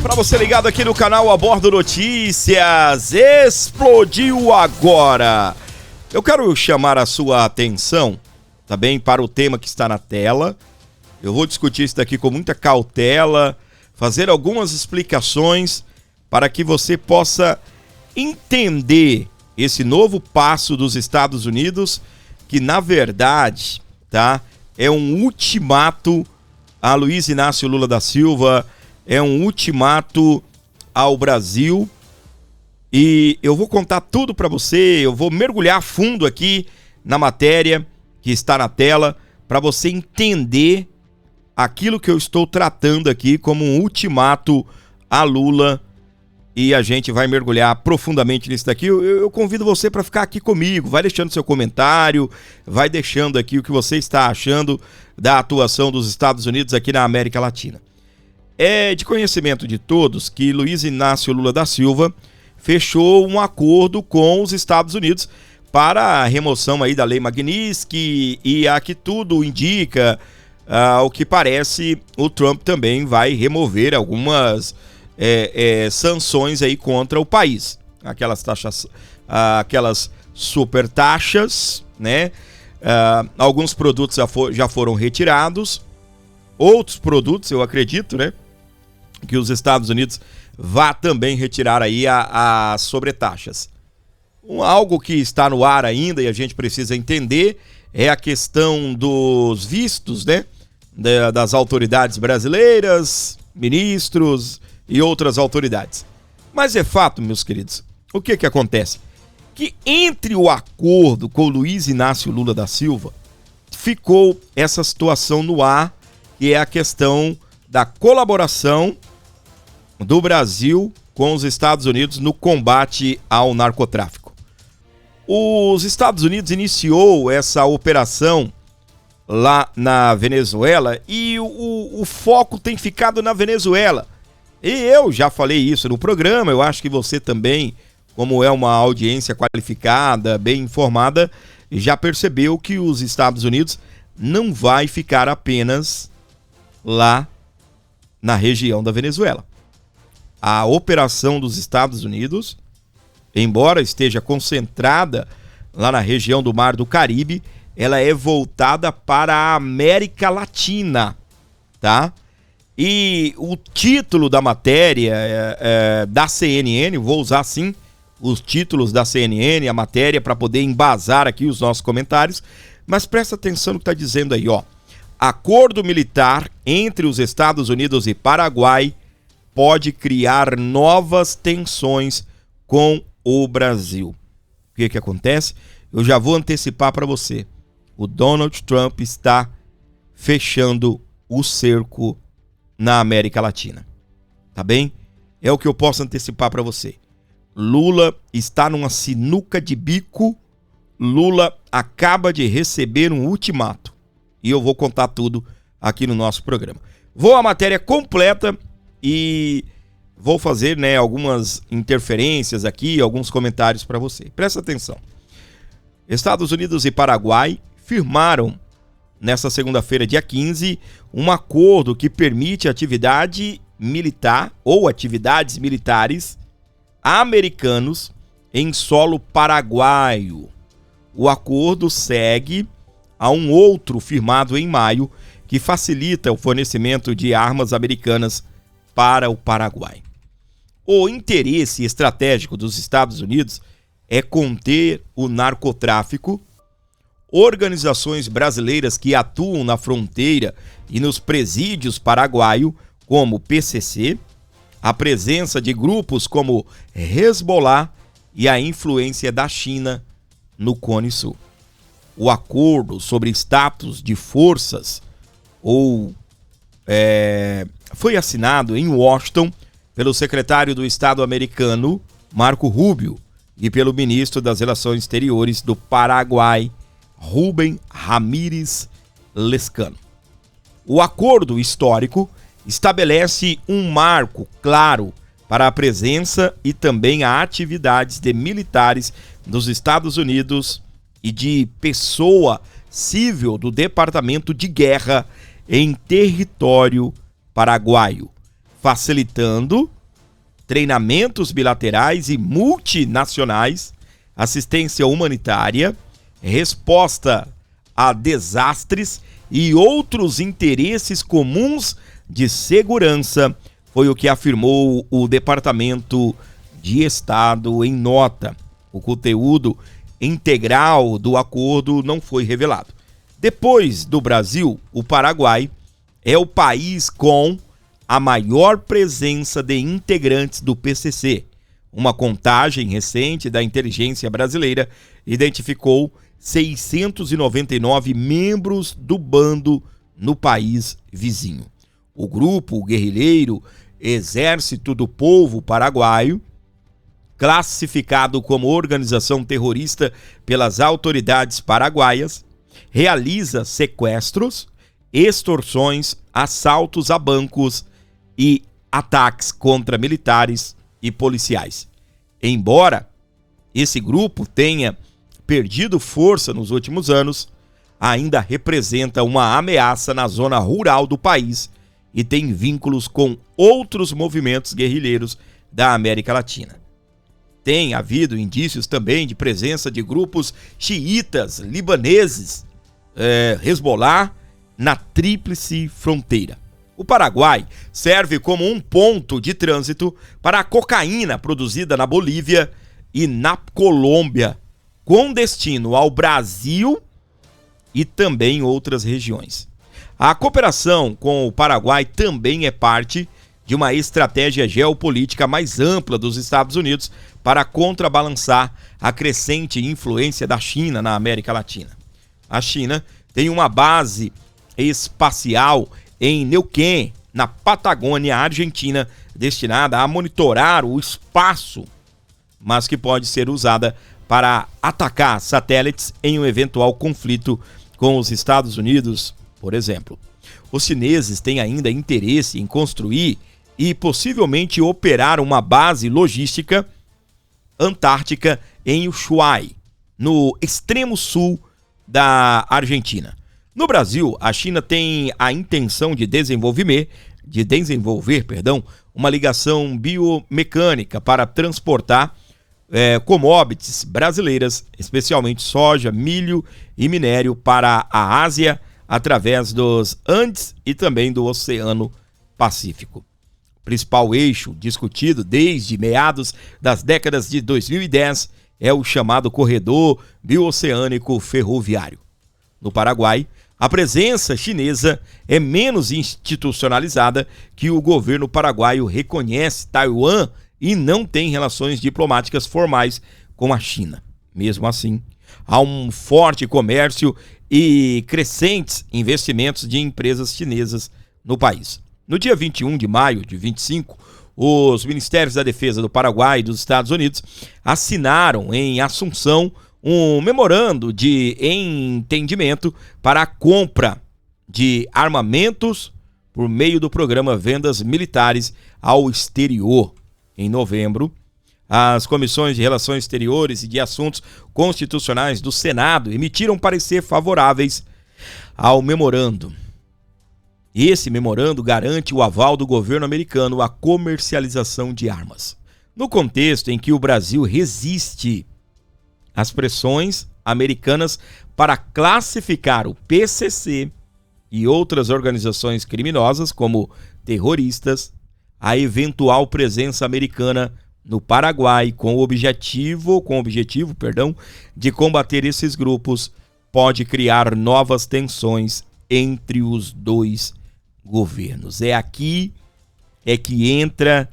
Para você ligado aqui no canal A Bordo Notícias, explodiu agora. Eu quero chamar a sua atenção, tá bem, para o tema que está na tela. Eu vou discutir isso daqui com muita cautela, fazer algumas explicações para que você possa entender esse novo passo dos Estados Unidos, que na verdade, tá, é um ultimato a Luiz Inácio Lula da Silva, é um ultimato ao Brasil, e eu vou contar tudo para você, eu vou mergulhar fundo aqui na matéria que está na tela, para você entender aquilo que eu estou tratando aqui como um ultimato a Lula, e a gente vai mergulhar profundamente nisso daqui. Eu convido você para ficar aqui comigo, vai deixando seu comentário, vai deixando aqui o que você está achando da atuação dos Estados Unidos aqui na América Latina. É de conhecimento de todos que Luiz Inácio Lula da Silva fechou um acordo com os Estados Unidos para a remoção aí da Lei Magnitsky, e a que tudo indica, ao que parece, o Trump também vai remover algumas sanções aí contra o país. Aquelas taxas, aquelas super taxas, né? Alguns produtos já foram retirados, outros produtos, eu acredito, né, que os Estados Unidos vá também retirar aí as sobretaxas. Algo que está no ar ainda e a gente precisa entender é a questão dos vistos, né, das autoridades brasileiras, ministros e outras autoridades. Mas é fato, meus queridos, o que acontece? Que entre o acordo com Luiz Inácio Lula da Silva, ficou essa situação no ar, que é a questão da colaboração do Brasil com os Estados Unidos no combate ao narcotráfico. Os Estados Unidos iniciou essa operação lá na Venezuela e o foco tem ficado na Venezuela. E eu já falei isso no programa, eu acho que você também, como é uma audiência qualificada, bem informada, já percebeu que os Estados Unidos não vai ficar apenas lá na região da Venezuela. A operação dos Estados Unidos, embora esteja concentrada lá na região do Mar do Caribe, ela é voltada para a América Latina, tá? E o título da matéria da CNN, vou usar assim os títulos da CNN, a matéria, para poder embasar aqui os nossos comentários, mas presta atenção no que está dizendo aí, ó. Acordo militar entre os Estados Unidos e Paraguai pode criar novas tensões com o Brasil. O que acontece? Eu já vou antecipar para você. O Donald Trump está fechando o cerco na América Latina. Tá bem? É o que eu posso antecipar para você. Lula está numa sinuca de bico. Lula acaba de receber um ultimato. E eu vou contar tudo aqui no nosso programa. Vou à matéria completa e vou fazer, né, algumas interferências aqui, alguns comentários para você. Presta atenção. Estados Unidos e Paraguai firmaram nesta segunda-feira, dia 15, um acordo que permite atividade militar ou atividades militares americanos em solo paraguaio. O acordo segue a um outro firmado em maio que facilita o fornecimento de armas americanas para o Paraguai. O interesse estratégico dos Estados Unidos é conter o narcotráfico. Organizações brasileiras que atuam na fronteira e nos presídios paraguaios, como o PCC, a presença de grupos como Hezbollah e a influência da China no Cone Sul. O acordo sobre status de forças foi assinado em Washington pelo secretário do Estado americano, Marco Rubio, e pelo ministro das Relações Exteriores do Paraguai, Rubem Ramírez Lescano. O acordo histórico estabelece um marco claro para a presença e também a atividades de militares dos Estados Unidos e de pessoa civil do Departamento de Guerra em território paraguaio, facilitando treinamentos bilaterais e multinacionais, assistência humanitária, resposta a desastres e outros interesses comuns de segurança, foi o que afirmou o Departamento de Estado em nota. O conteúdo integral do acordo não foi revelado. Depois do Brasil, o Paraguai é o país com a maior presença de integrantes do PCC. Uma contagem recente da inteligência brasileira identificou 699 membros do bando no país vizinho. O grupo guerrilheiro Exército do Povo Paraguaio, classificado como organização terrorista pelas autoridades paraguaias, realiza sequestros, extorsões, assaltos a bancos e ataques contra militares e policiais. Embora esse grupo tenha perdido força nos últimos anos, ainda representa uma ameaça na zona rural do país e tem vínculos com outros movimentos guerrilheiros da América Latina. Tem havido indícios também de presença de grupos xiitas libaneses, Hezbollah, na tríplice fronteira. O Paraguai serve como um ponto de trânsito para a cocaína produzida na Bolívia e na Colômbia, com destino ao Brasil e também outras regiões. A cooperação com o Paraguai também é parte de uma estratégia geopolítica mais ampla dos Estados Unidos para contrabalançar a crescente influência da China na América Latina. A China tem uma base espacial em Neuquén, na Patagônia Argentina, destinada a monitorar o espaço, mas que pode ser usada para atacar satélites em um eventual conflito com os Estados Unidos, por exemplo. Os chineses têm ainda interesse em construir e possivelmente operar uma base logística antártica em Ushuaia, no extremo sul da Argentina. No Brasil, a China tem a intenção de desenvolver, uma ligação biomecânica para transportar commodities brasileiras, especialmente soja, milho e minério, para a Ásia através dos Andes e também do Oceano Pacífico. O principal eixo discutido desde meados das décadas de 2010 é o chamado Corredor Bioceânico Ferroviário. No Paraguai, a presença chinesa é menos institucionalizada, que o governo paraguaio reconhece Taiwan e não tem relações diplomáticas formais com a China. Mesmo assim, há um forte comércio e crescentes investimentos de empresas chinesas no país. No dia 21 de maio de 25, os Ministérios da Defesa do Paraguai e dos Estados Unidos assinaram em Assunção um memorando de entendimento para a compra de armamentos por meio do programa Vendas Militares ao Exterior. Em novembro, as comissões de Relações Exteriores e de Assuntos Constitucionais do Senado emitiram parecer favoráveis ao memorando. Esse memorando garante o aval do governo americano à comercialização de armas, no contexto em que o Brasil resiste às pressões americanas para classificar o PCC e outras organizações criminosas como terroristas. A eventual presença americana no Paraguai com o objetivo de combater esses grupos pode criar novas tensões entre os dois governos. É aqui que entra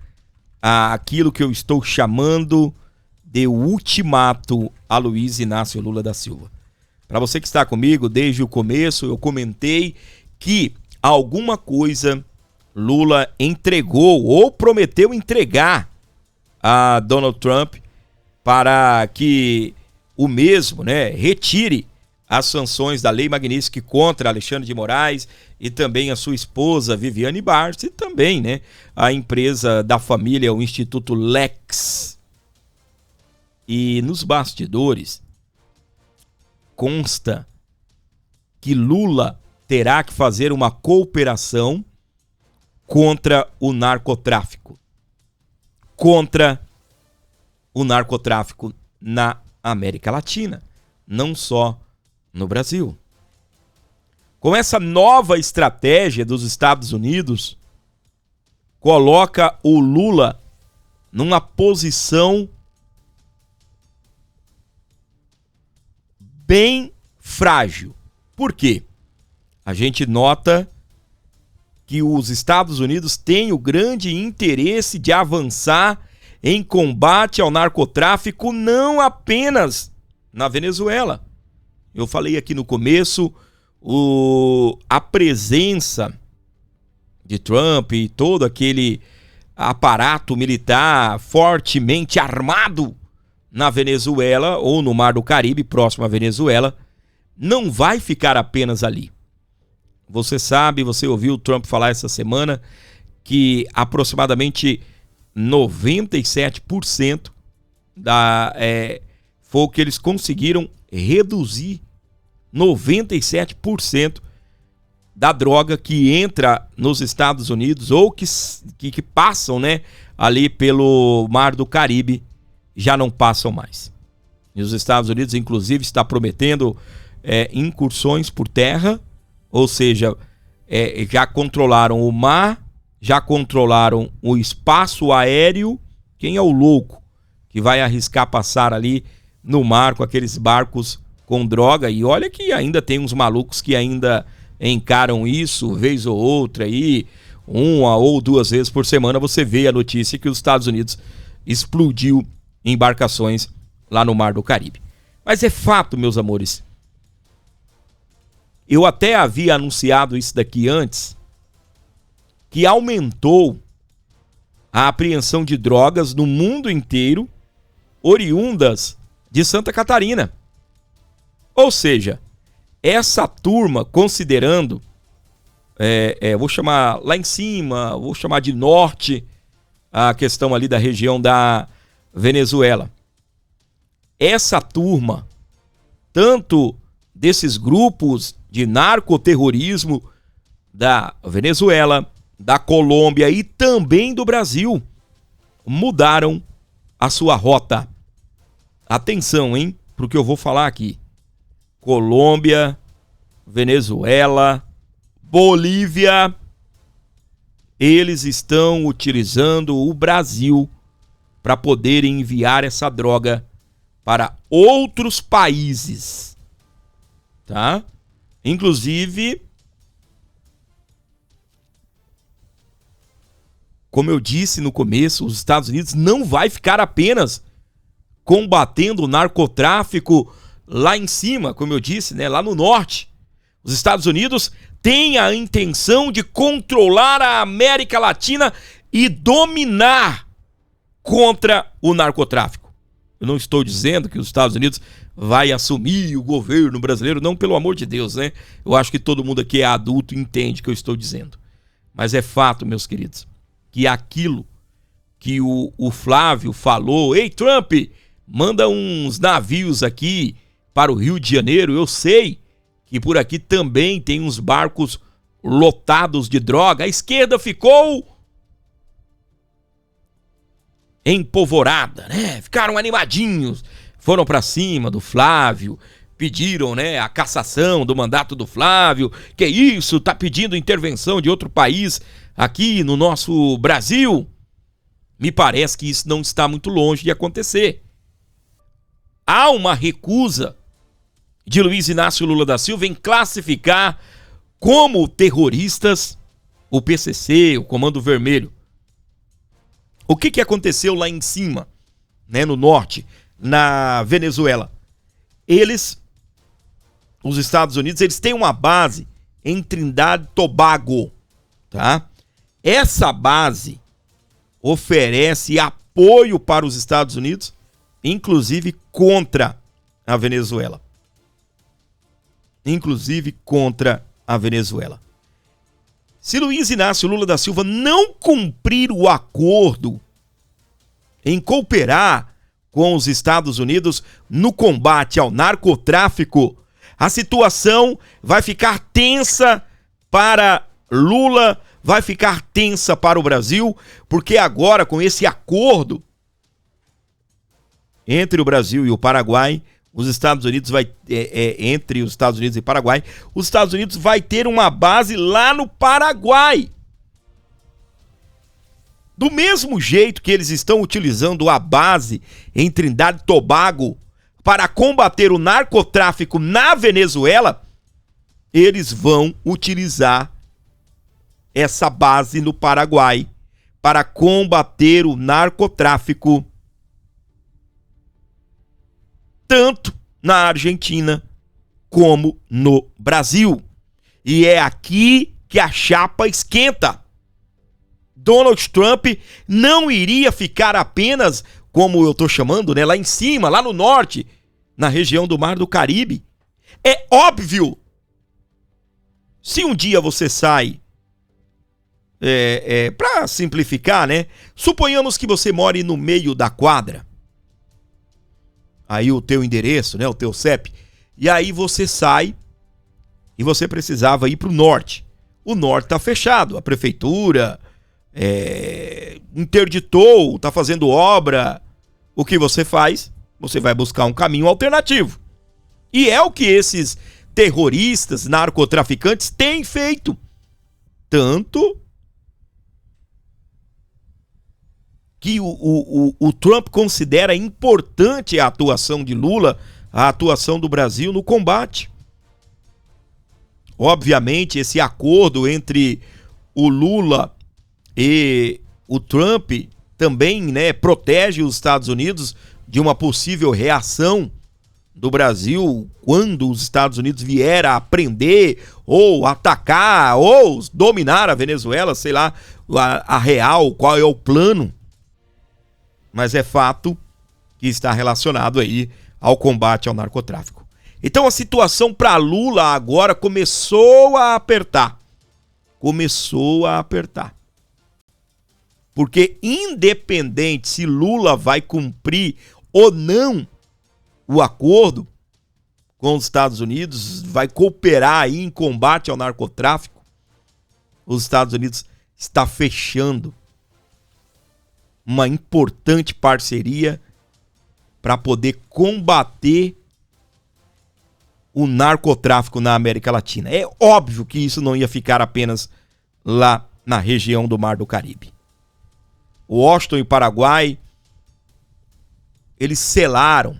aquilo que eu estou chamando de ultimato a Luiz Inácio Lula da Silva. Para você que está comigo desde o começo, eu comentei que alguma coisa Lula entregou ou prometeu entregar a Donald Trump para que o mesmo, retire as sanções da Lei Magnitsky contra Alexandre de Moraes e também a sua esposa Viviane Barça e também, a empresa da família, o Instituto Lex. E nos bastidores consta que Lula terá que fazer uma cooperação contra o narcotráfico. Contra o narcotráfico na América Latina, não só no Brasil. Com essa nova estratégia dos Estados Unidos, coloca o Lula numa posição bem frágil. Por quê? A gente nota que os Estados Unidos têm o grande interesse de avançar em combate ao narcotráfico, não apenas na Venezuela. Eu falei aqui no começo, a presença de Trump e todo aquele aparato militar fortemente armado na Venezuela ou no Mar do Caribe, próximo à Venezuela, não vai ficar apenas ali. Você sabe, você ouviu o Trump falar essa semana que aproximadamente 97% foi o que eles conseguiram reduzir. 97% da droga que entra nos Estados Unidos ou que passam, né, ali pelo Mar do Caribe, já não passam mais. E os Estados Unidos, inclusive, está prometendo incursões por terra, ou seja, já controlaram o mar, já controlaram o espaço aéreo. Quem é o louco que vai arriscar passar ali no mar com aqueles barcos com droga? E olha que ainda tem uns malucos que ainda encaram isso, vez ou outra aí, 1 ou 2 vezes por semana você vê a notícia que os Estados Unidos explodiu embarcações lá no Mar do Caribe. Mas é fato, meus amores, eu até havia anunciado isso daqui antes, que aumentou a apreensão de drogas no mundo inteiro, oriundas de Santa Catarina. Ou seja, essa turma, considerando, vou chamar lá em cima, vou chamar de norte, a questão ali da região da Venezuela. Essa turma, tanto desses grupos de narcoterrorismo da Venezuela, da Colômbia e também do Brasil, mudaram a sua rota. Atenção, hein, para o que eu vou falar aqui. Colômbia, Venezuela, Bolívia, eles estão utilizando o Brasil para poderem enviar essa droga para outros países, tá? Inclusive, como eu disse no começo, os Estados Unidos não vai ficar apenas combatendo o narcotráfico lá em cima, como eu disse, né, lá no norte. Os Estados Unidos têm a intenção de controlar a América Latina e dominar contra o narcotráfico. Eu não estou dizendo que os Estados Unidos vai assumir o governo brasileiro, não, pelo amor de Deus, né? Eu acho que todo mundo aqui é adulto e entende o que eu estou dizendo. Mas é fato, meus queridos, que aquilo que o Flávio falou, ei, Trump, manda uns navios aqui para o Rio de Janeiro, eu sei que por aqui também tem uns barcos lotados de droga. A esquerda ficou empolvorada, né? Ficaram animadinhos, foram para cima do Flávio, pediram, né, a cassação do mandato do Flávio. Que isso, tá pedindo intervenção de outro país aqui no nosso Brasil? Me parece que isso não está muito longe de acontecer. Há uma recusa de Luiz Inácio Lula da Silva em classificar como terroristas o PCC, o Comando Vermelho. O que aconteceu lá em cima, né, no norte, na Venezuela? Os Estados Unidos, eles têm uma base em Trindade e Tobago, tá? Essa base oferece apoio para os Estados Unidos, inclusive contra a Venezuela. Se Luiz Inácio Lula da Silva não cumprir o acordo em cooperar com os Estados Unidos no combate ao narcotráfico, a situação vai ficar tensa para Lula, vai ficar tensa para o Brasil, porque agora com esse acordo entre o Brasil e o Paraguai, os Estados Unidos entre os Estados Unidos e Paraguai, os Estados Unidos vai ter uma base lá no Paraguai. Do mesmo jeito que eles estão utilizando a base em Trindade e Tobago para combater o narcotráfico na Venezuela, eles vão utilizar essa base no Paraguai para combater o narcotráfico tanto na Argentina como no Brasil. E é aqui que a chapa esquenta. Donald Trump não iria ficar apenas, como eu estou chamando, né, lá em cima, lá no norte, na região do Mar do Caribe. É óbvio, se um dia você sai, para simplificar, né, suponhamos que você more no meio da quadra, aí o teu endereço, né, o teu CEP, e aí você sai e você precisava ir para o norte. O norte está fechado, a prefeitura interditou, está fazendo obra. O que você faz? Você vai buscar um caminho alternativo. E é o que esses terroristas, narcotraficantes têm feito. Tanto que o Trump considera importante a atuação de Lula, a atuação do Brasil no combate. Obviamente, esse acordo entre o Lula e o Trump também, né, protege os Estados Unidos de uma possível reação do Brasil quando os Estados Unidos vier a prender ou atacar ou dominar a Venezuela, sei lá, a real, qual é o plano. Mas é fato que está relacionado aí ao combate ao narcotráfico. Então a situação para Lula agora começou a apertar. Porque independente se Lula vai cumprir ou não o acordo com os Estados Unidos, vai cooperar aí em combate ao narcotráfico, os Estados Unidos está fechando uma importante parceria para poder combater o narcotráfico na América Latina. É óbvio que isso não ia ficar apenas lá na região do Mar do Caribe. Washington e Paraguai, eles selaram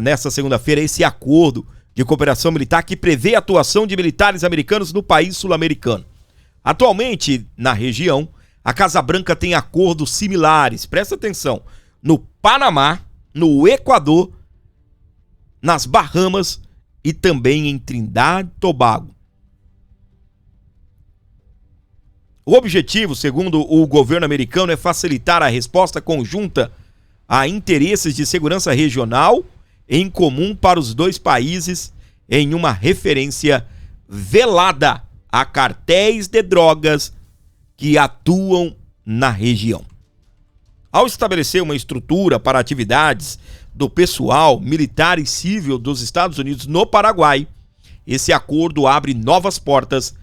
nesta segunda-feira esse acordo de cooperação militar que prevê a atuação de militares americanos no país sul-americano. Atualmente, na região, a Casa Branca tem acordos similares, presta atenção, no Panamá, no Equador, nas Bahamas e também em Trindade e Tobago. O objetivo, segundo o governo americano, é facilitar a resposta conjunta a interesses de segurança regional em comum para os dois países em uma referência velada a cartéis de drogas que atuam na região. Ao estabelecer uma estrutura para atividades do pessoal militar e civil dos Estados Unidos no Paraguai, esse acordo abre novas portas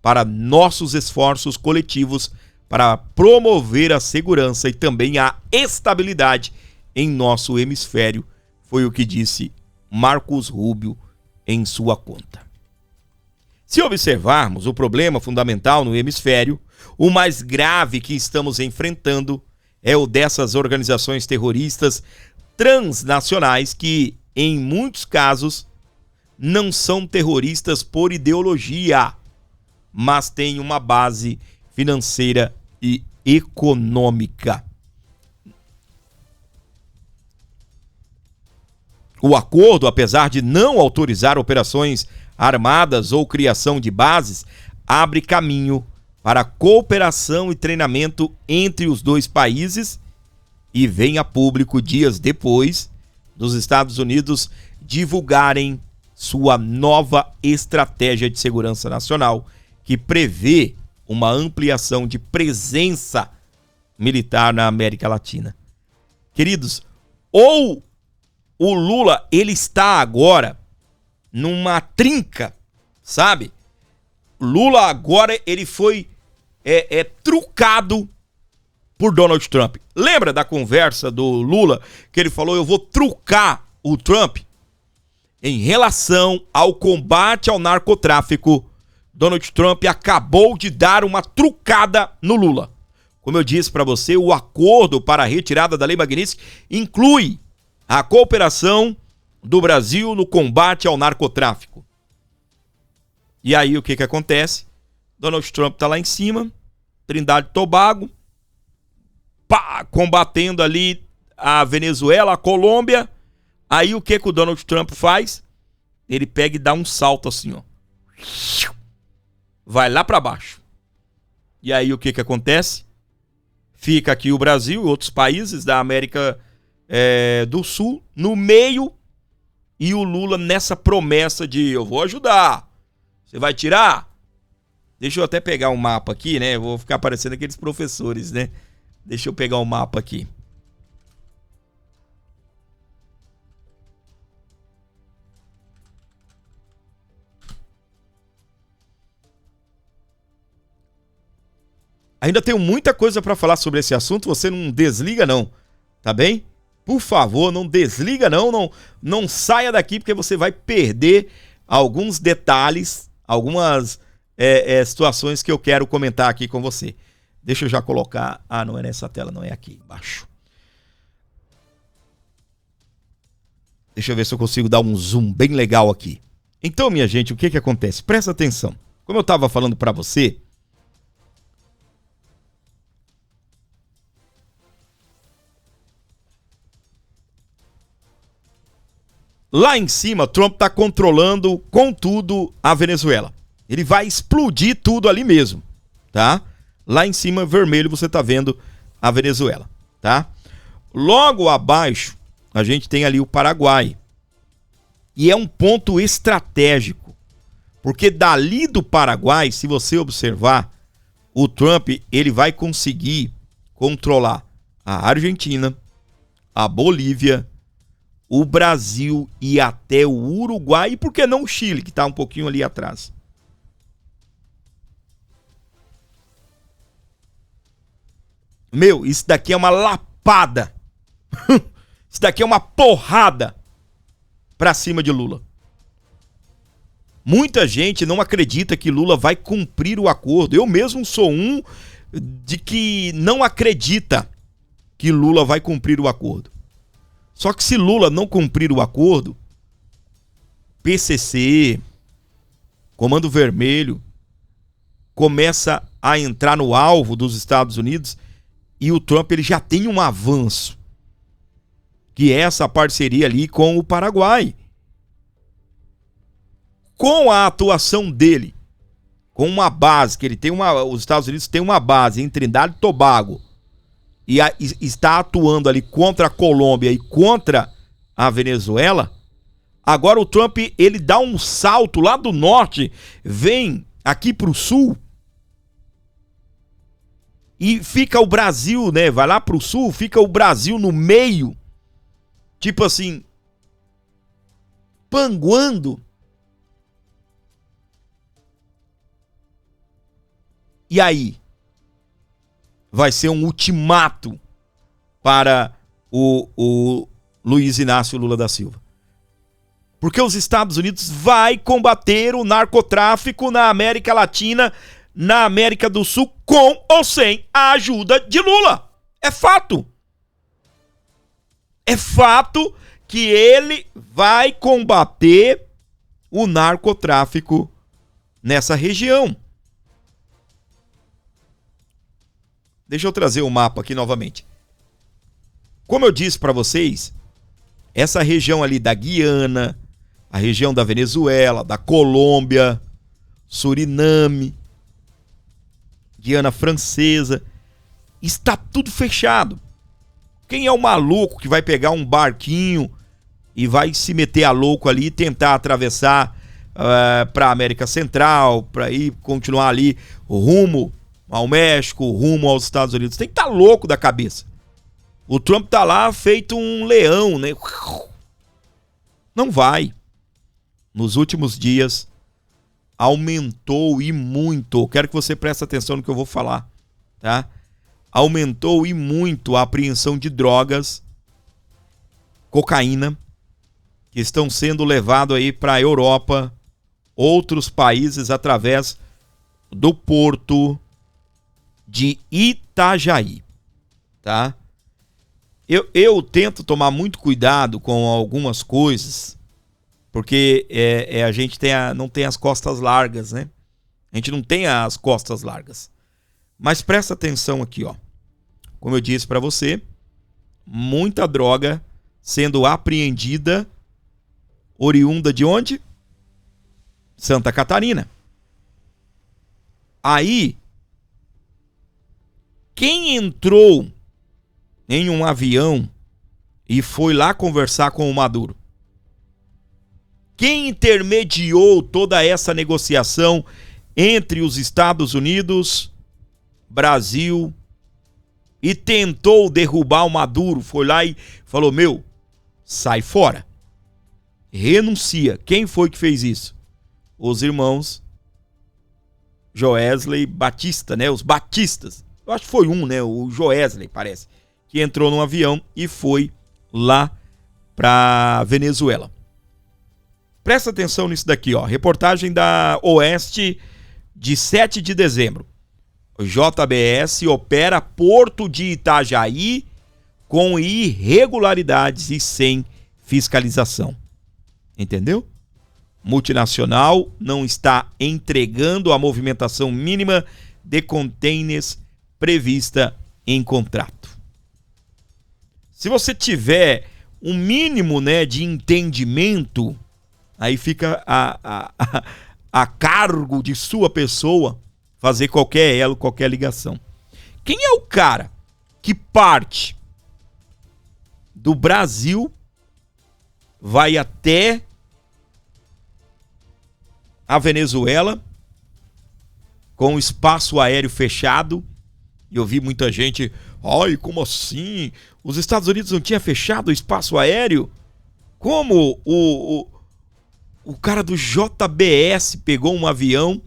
para nossos esforços coletivos para promover a segurança e também a estabilidade em nosso hemisfério, foi o que disse Marcos Rubio em sua conta. Se observarmos o problema fundamental no hemisfério, o mais grave que estamos enfrentando é o dessas organizações terroristas transnacionais que, em muitos casos, não são terroristas por ideologia, mas têm uma base financeira e econômica. O acordo, apesar de não autorizar operações armadas ou criação de bases, abre caminho para cooperação e treinamento entre os dois países e vem a público dias depois dos Estados Unidos divulgarem sua nova estratégia de segurança nacional, que prevê uma ampliação de presença militar na América Latina. Queridos, ou o Lula, ele está agora numa trinca, sabe? Lula agora ele foi trucado por Donald Trump. Lembra da conversa do Lula que ele falou: eu vou trucar o Trump? Em relação ao combate ao narcotráfico, Donald Trump acabou de dar uma trucada no Lula. Como eu disse para você, o acordo para a retirada da Lei Magnitsky inclui a cooperação do Brasil no combate ao narcotráfico. E aí o que acontece? Donald Trump está lá em cima, Trindade e Tobago, combatendo ali a Venezuela, a Colômbia. Aí o que o Donald Trump faz? Ele pega e dá um salto assim, ó. Vai lá para baixo. E aí o que acontece? Fica aqui o Brasil e outros países da América do Sul no meio, e o Lula nessa promessa de: eu vou ajudar. Você vai tirar? Deixa eu até pegar um mapa aqui, né? Eu vou ficar parecendo aqueles professores, né? Deixa eu pegar um mapa aqui. Ainda tenho muita coisa para falar sobre esse assunto, você não desliga não, tá bem? Por favor, não desliga não saia daqui, porque você vai perder alguns detalhes, algumas situações que eu quero comentar aqui com você. Deixa eu já colocar, não é nessa tela, não, é aqui embaixo. Deixa eu ver se eu consigo dar um zoom bem legal aqui. Então, minha gente, o que acontece? Presta atenção. Como eu estava falando para você, lá em cima, Trump está controlando com tudo a Venezuela. Ele vai explodir tudo ali mesmo, tá? Lá em cima, vermelho, você está vendo a Venezuela, tá? Logo abaixo, a gente tem ali o Paraguai. E é um ponto estratégico, porque dali do Paraguai, se você observar, o Trump ele vai conseguir controlar a Argentina, a Bolívia, o Brasil e até o Uruguai, e por que não o Chile, que está um pouquinho ali atrás. Meu, isso daqui é uma lapada. Isso daqui é uma porrada para cima de Lula. Muita gente não acredita que Lula vai cumprir o acordo. Eu mesmo sou um de que não acredita que Lula vai cumprir o acordo. Só que se Lula não cumprir o acordo, PCC, Comando Vermelho, começa a entrar no alvo dos Estados Unidos, e o Trump ele já tem um avanço, que é essa parceria ali com o Paraguai. Com a atuação dele, com uma base, que ele tem os Estados Unidos têm uma base em Trindade e Tobago, e está atuando ali contra a Colômbia e contra a Venezuela. Agora o Trump ele dá um salto lá do norte, vem aqui para o sul, e fica o Brasil, né? Vai lá para o sul, fica o Brasil no meio, tipo assim, panguando. E aí? Vai ser um ultimato para o Luiz Inácio Lula da Silva. Porque os Estados Unidos vai combater o narcotráfico na América Latina, na América do Sul, com ou sem a ajuda de Lula. É fato. É fato que ele vai combater o narcotráfico nessa região. Deixa eu trazer o mapa aqui novamente. Como eu disse para vocês, essa região ali da Guiana, a região da Venezuela, da Colômbia, Suriname, Guiana Francesa, está tudo fechado. Quem é o maluco que vai pegar um barquinho e vai se meter a louco ali e tentar atravessar para a América Central, para ir continuar ali rumo ao México, rumo aos Estados Unidos? Tem que estar louco da cabeça. O Trump tá lá feito um leão, né? Não vai. Nos últimos dias, aumentou e muito. Quero que você preste atenção no que eu vou falar, tá? Aumentou e muito a apreensão de drogas, cocaína, que estão sendo levados aí para a Europa, outros países, através do porto de Itajaí, tá? Eu tento tomar muito cuidado com algumas coisas, porque a gente não tem as costas largas, né? A gente não tem as costas largas. Mas presta atenção aqui, ó. Como eu disse para você, muita droga sendo apreendida, oriunda de onde? Santa Catarina. Aí, quem entrou em um avião e foi lá conversar com o Maduro? Quem intermediou toda essa negociação entre os Estados Unidos, Brasil, e tentou derrubar o Maduro? Foi lá e falou: meu, sai fora, renuncia. Quem foi que fez isso? Os irmãos Joesley Batista, né? Os batistas. Eu acho que foi um, né? O Joesley, parece, que entrou num avião e foi lá para Venezuela. Presta atenção nisso daqui, ó. Reportagem da Oeste de 7 de dezembro. O JBS opera Porto de Itajaí com irregularidades e sem fiscalização. Entendeu? Multinacional não está entregando a movimentação mínima de containers prevista em contrato. Se você tiver um mínimo, né, de entendimento, aí fica a cargo de sua pessoa fazer qualquer elo, qualquer ligação. Quem é o cara que parte do Brasil, vai até a Venezuela com o espaço aéreo fechado? E eu vi muita gente: ai, como assim? Os Estados Unidos não tinha fechado o espaço aéreo? Como o cara do JBS pegou um avião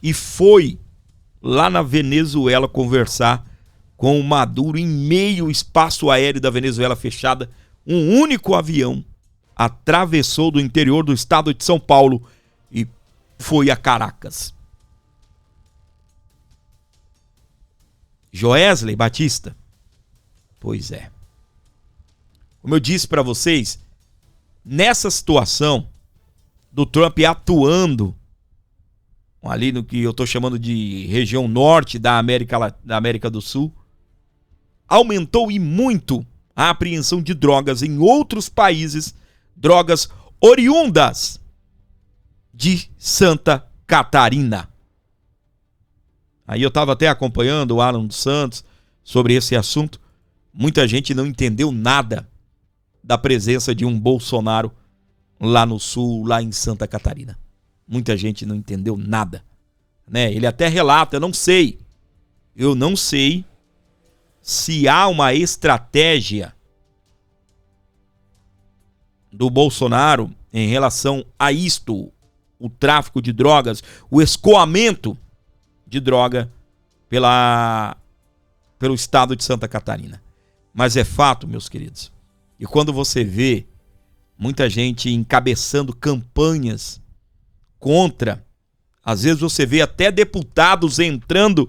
e foi lá na Venezuela conversar com o Maduro em meio ao espaço aéreo da Venezuela fechada? Um único avião atravessou do interior do estado de São Paulo e foi a Caracas. Joesley Batista? Pois é. Como eu disse para vocês, nessa situação do Trump atuando ali no que eu estou chamando de região norte da América do Sul, aumentou e muito a apreensão de drogas em outros países, drogas oriundas de Santa Catarina. Aí eu estava até acompanhando o Alan dos Santos sobre esse assunto. Muita gente não entendeu nada da presença de um Bolsonaro lá no sul, lá em Santa Catarina. Muita gente não entendeu nada, né? Ele até relata: eu não sei se há uma estratégia do Bolsonaro em relação a isto, o tráfico de drogas, o escoamento de droga pelo estado de Santa Catarina. Mas é fato, meus queridos, e quando você vê muita gente encabeçando campanhas contra, às vezes você vê até deputados entrando,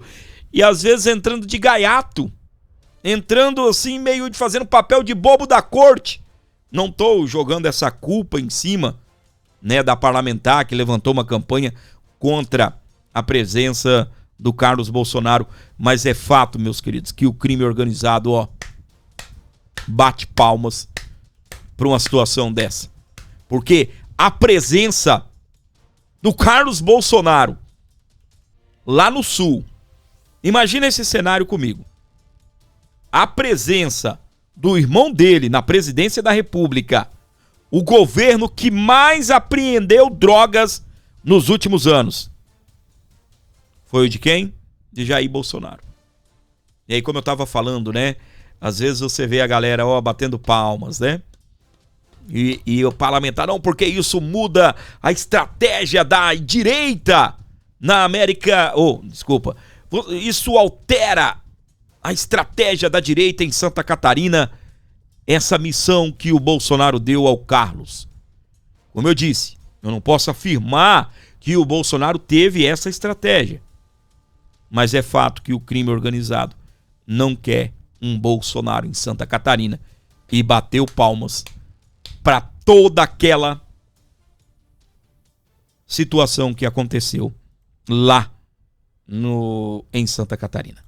e às vezes entrando de gaiato, entrando assim meio de fazendo papel de bobo da corte. Não estou jogando essa culpa em cima, né, da parlamentar que levantou uma campanha contra a presença do Carlos Bolsonaro, mas é fato, meus queridos, que o crime organizado, ó, bate palmas para uma situação dessa. Porque a presença do Carlos Bolsonaro lá no sul, imagina esse cenário comigo. A presença do irmão dele na presidência da República, o governo que mais apreendeu drogas nos últimos anos, foi o de quem? De Jair Bolsonaro. E aí, como eu estava falando, né? Às vezes você vê a galera, ó, batendo palmas, né? E o parlamentar, não, porque isso muda a estratégia da direita na América... desculpa. Isso altera a estratégia da direita em Santa Catarina, essa missão que o Bolsonaro deu ao Carlos. Como eu disse, eu não posso afirmar que o Bolsonaro teve essa estratégia. Mas é fato que o crime organizado não quer um Bolsonaro em Santa Catarina e bateu palmas para toda aquela situação que aconteceu lá em Santa Catarina.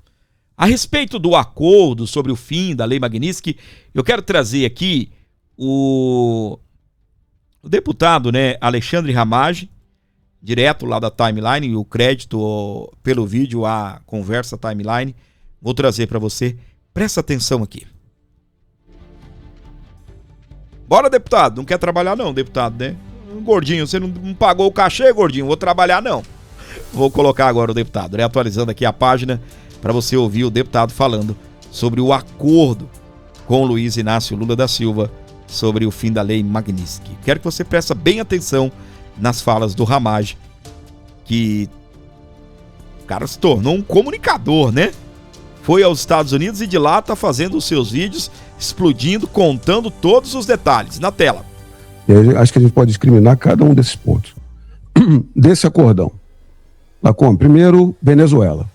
A respeito do acordo sobre o fim da Lei Magnitsky, eu quero trazer aqui o deputado, Alexandre Ramage, direto lá da Timeline, o crédito pelo vídeo, a conversa Timeline, vou trazer para você. Presta atenção aqui. Bora, deputado. Não quer trabalhar não, deputado, né? Gordinho, você não pagou o cachê, gordinho? Vou trabalhar não. Vou colocar agora o deputado, atualizando aqui a página para você ouvir o deputado falando sobre o acordo com o Luiz Inácio Lula da Silva sobre o fim da Lei Magnitsky. Quero que você preste bem atenção nas falas do Ramage, que o cara se tornou um comunicador, né? Foi aos Estados Unidos e de lá tá fazendo os seus vídeos, explodindo, contando todos os detalhes na tela. Acho que a gente pode discriminar cada um desses pontos. Desse acordão. Lacombe, primeiro, Venezuela.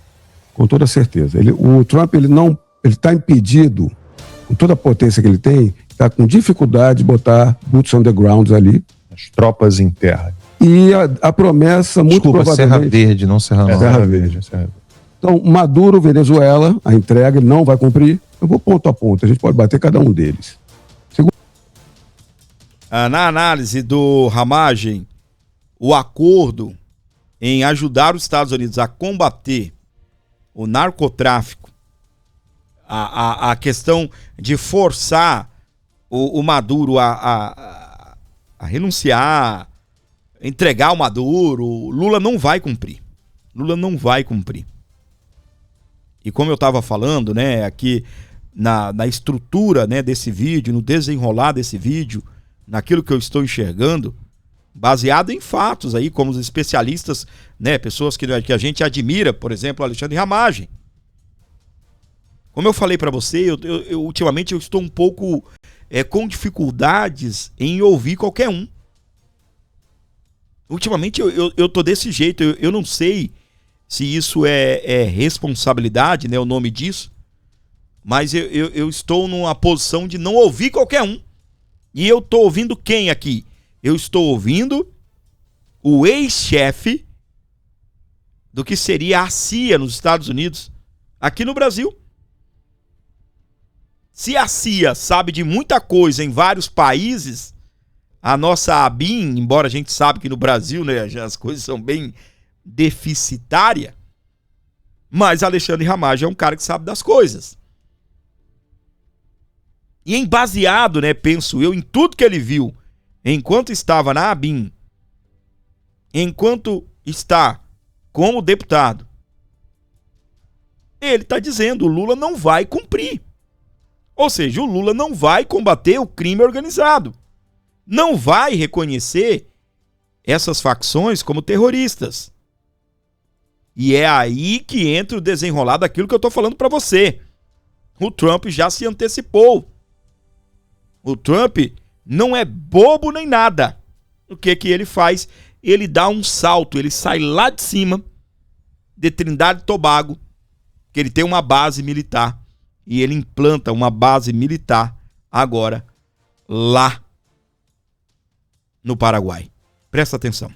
Com toda certeza. O Trump ele está impedido, com toda a potência que ele tem, está com dificuldade de botar boots on the ground ali. As tropas em terra. E a promessa, muito provavelmente... Serra Verde, não Serra Nova. Serra Verde. Então, Maduro, Venezuela, a entrega, ele não vai cumprir. Eu vou ponto a ponto, a gente pode bater cada um deles. Na análise do Ramage, o acordo em ajudar os Estados Unidos a combater o narcotráfico, a questão de forçar o Maduro a renunciar, entregar o Maduro, Lula não vai cumprir. Lula não vai cumprir. E como eu estava falando, aqui na estrutura, desse vídeo, no desenrolar desse vídeo, naquilo que eu estou enxergando, baseado em fatos aí, como os especialistas, pessoas que a gente admira, por exemplo, Alexandre Ramage. Como eu falei para você, eu ultimamente eu estou um pouco com dificuldades em ouvir qualquer um. Ultimamente eu tô desse jeito, eu não sei se isso é responsabilidade, o nome disso, mas eu estou numa posição de não ouvir qualquer um. E eu tô ouvindo quem aqui? Eu estou ouvindo o ex-chefe do que seria a CIA nos Estados Unidos, aqui no Brasil. Se a CIA sabe de muita coisa em vários países, a nossa ABIN, embora a gente sabe que no Brasil as coisas são bem deficitárias, mas Alexandre Ramage é um cara que sabe das coisas. E em baseado, penso eu, em tudo que ele viu, enquanto estava na ABIN, enquanto está como deputado, ele está dizendo, o Lula não vai cumprir. Ou seja, o Lula não vai combater o crime organizado. Não vai reconhecer essas facções como terroristas. E é aí que entra o desenrolar daquilo que eu estou falando para você. O Trump já se antecipou. O Trump não é bobo nem nada. O que ele faz? Ele dá um salto, ele sai lá de cima de Trindade e Tobago, que ele tem uma base militar, e ele implanta uma base militar agora lá no Paraguai. Presta atenção.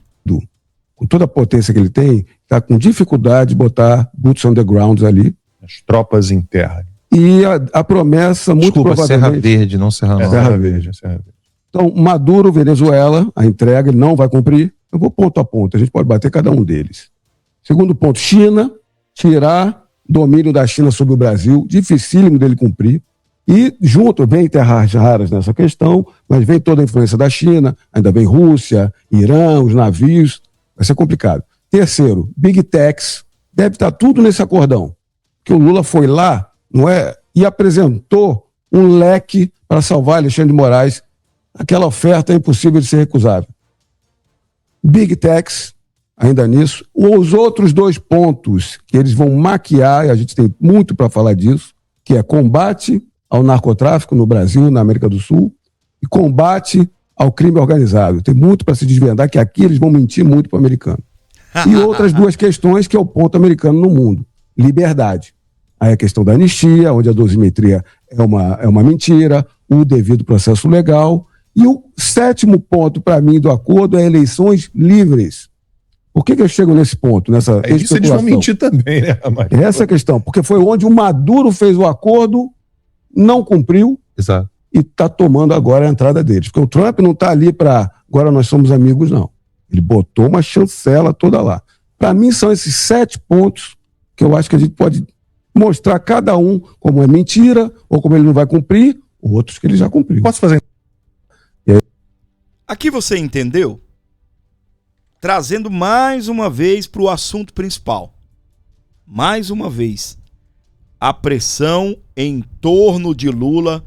Com toda a potência que ele tem, está com dificuldade de botar boots on the ground ali. As tropas em terra. E a promessa, muito provavelmente... Serra Verde, não Serra Nova. Serra Verde. Então, Maduro, Venezuela, a entrega, ele não vai cumprir. Eu vou ponto a ponto, a gente pode bater cada um deles. Segundo ponto, China, tirar domínio da China sobre o Brasil, dificílimo dele cumprir. E junto, vem terras raras nessa questão, mas vem toda a influência da China, ainda vem Rússia, Irã, os navios, vai ser complicado. Terceiro, Big Techs, deve estar tudo nesse acordão. Que o Lula foi lá, não é, e apresentou um leque para salvar Alexandre de Moraes. aquela oferta é impossível de ser recusável. Big Techs, ainda nisso. Os outros 2 pontos que eles vão maquiar, e a gente tem muito para falar disso, que é combate ao narcotráfico no Brasil, na América do Sul, e combate ao crime organizado. Tem muito para se desvendar, que aqui eles vão mentir muito para o americano. E outras 2 questões, que é o ponto americano no mundo. Liberdade. Aí a questão da anistia, onde a dosimetria é uma mentira, o devido processo legal. E o 7º ponto, para mim, do acordo é eleições livres. Por que eu chego nesse ponto, nessa especulação? Isso eles vão mentir também, né, Amari? Essa é a questão, porque foi onde o Maduro fez o acordo, não cumpriu. Exato. E está tomando agora a entrada deles. Porque o Trump não está ali para agora nós somos amigos, não. Ele botou uma chancela toda lá. Para mim, são esses 7 pontos que eu acho que a gente pode mostrar cada um como é mentira, ou como ele não vai cumprir, outros que ele já cumpriu. Posso fazer? Aqui você entendeu? Trazendo mais uma vez para o assunto principal. Mais uma vez, a pressão em torno de Lula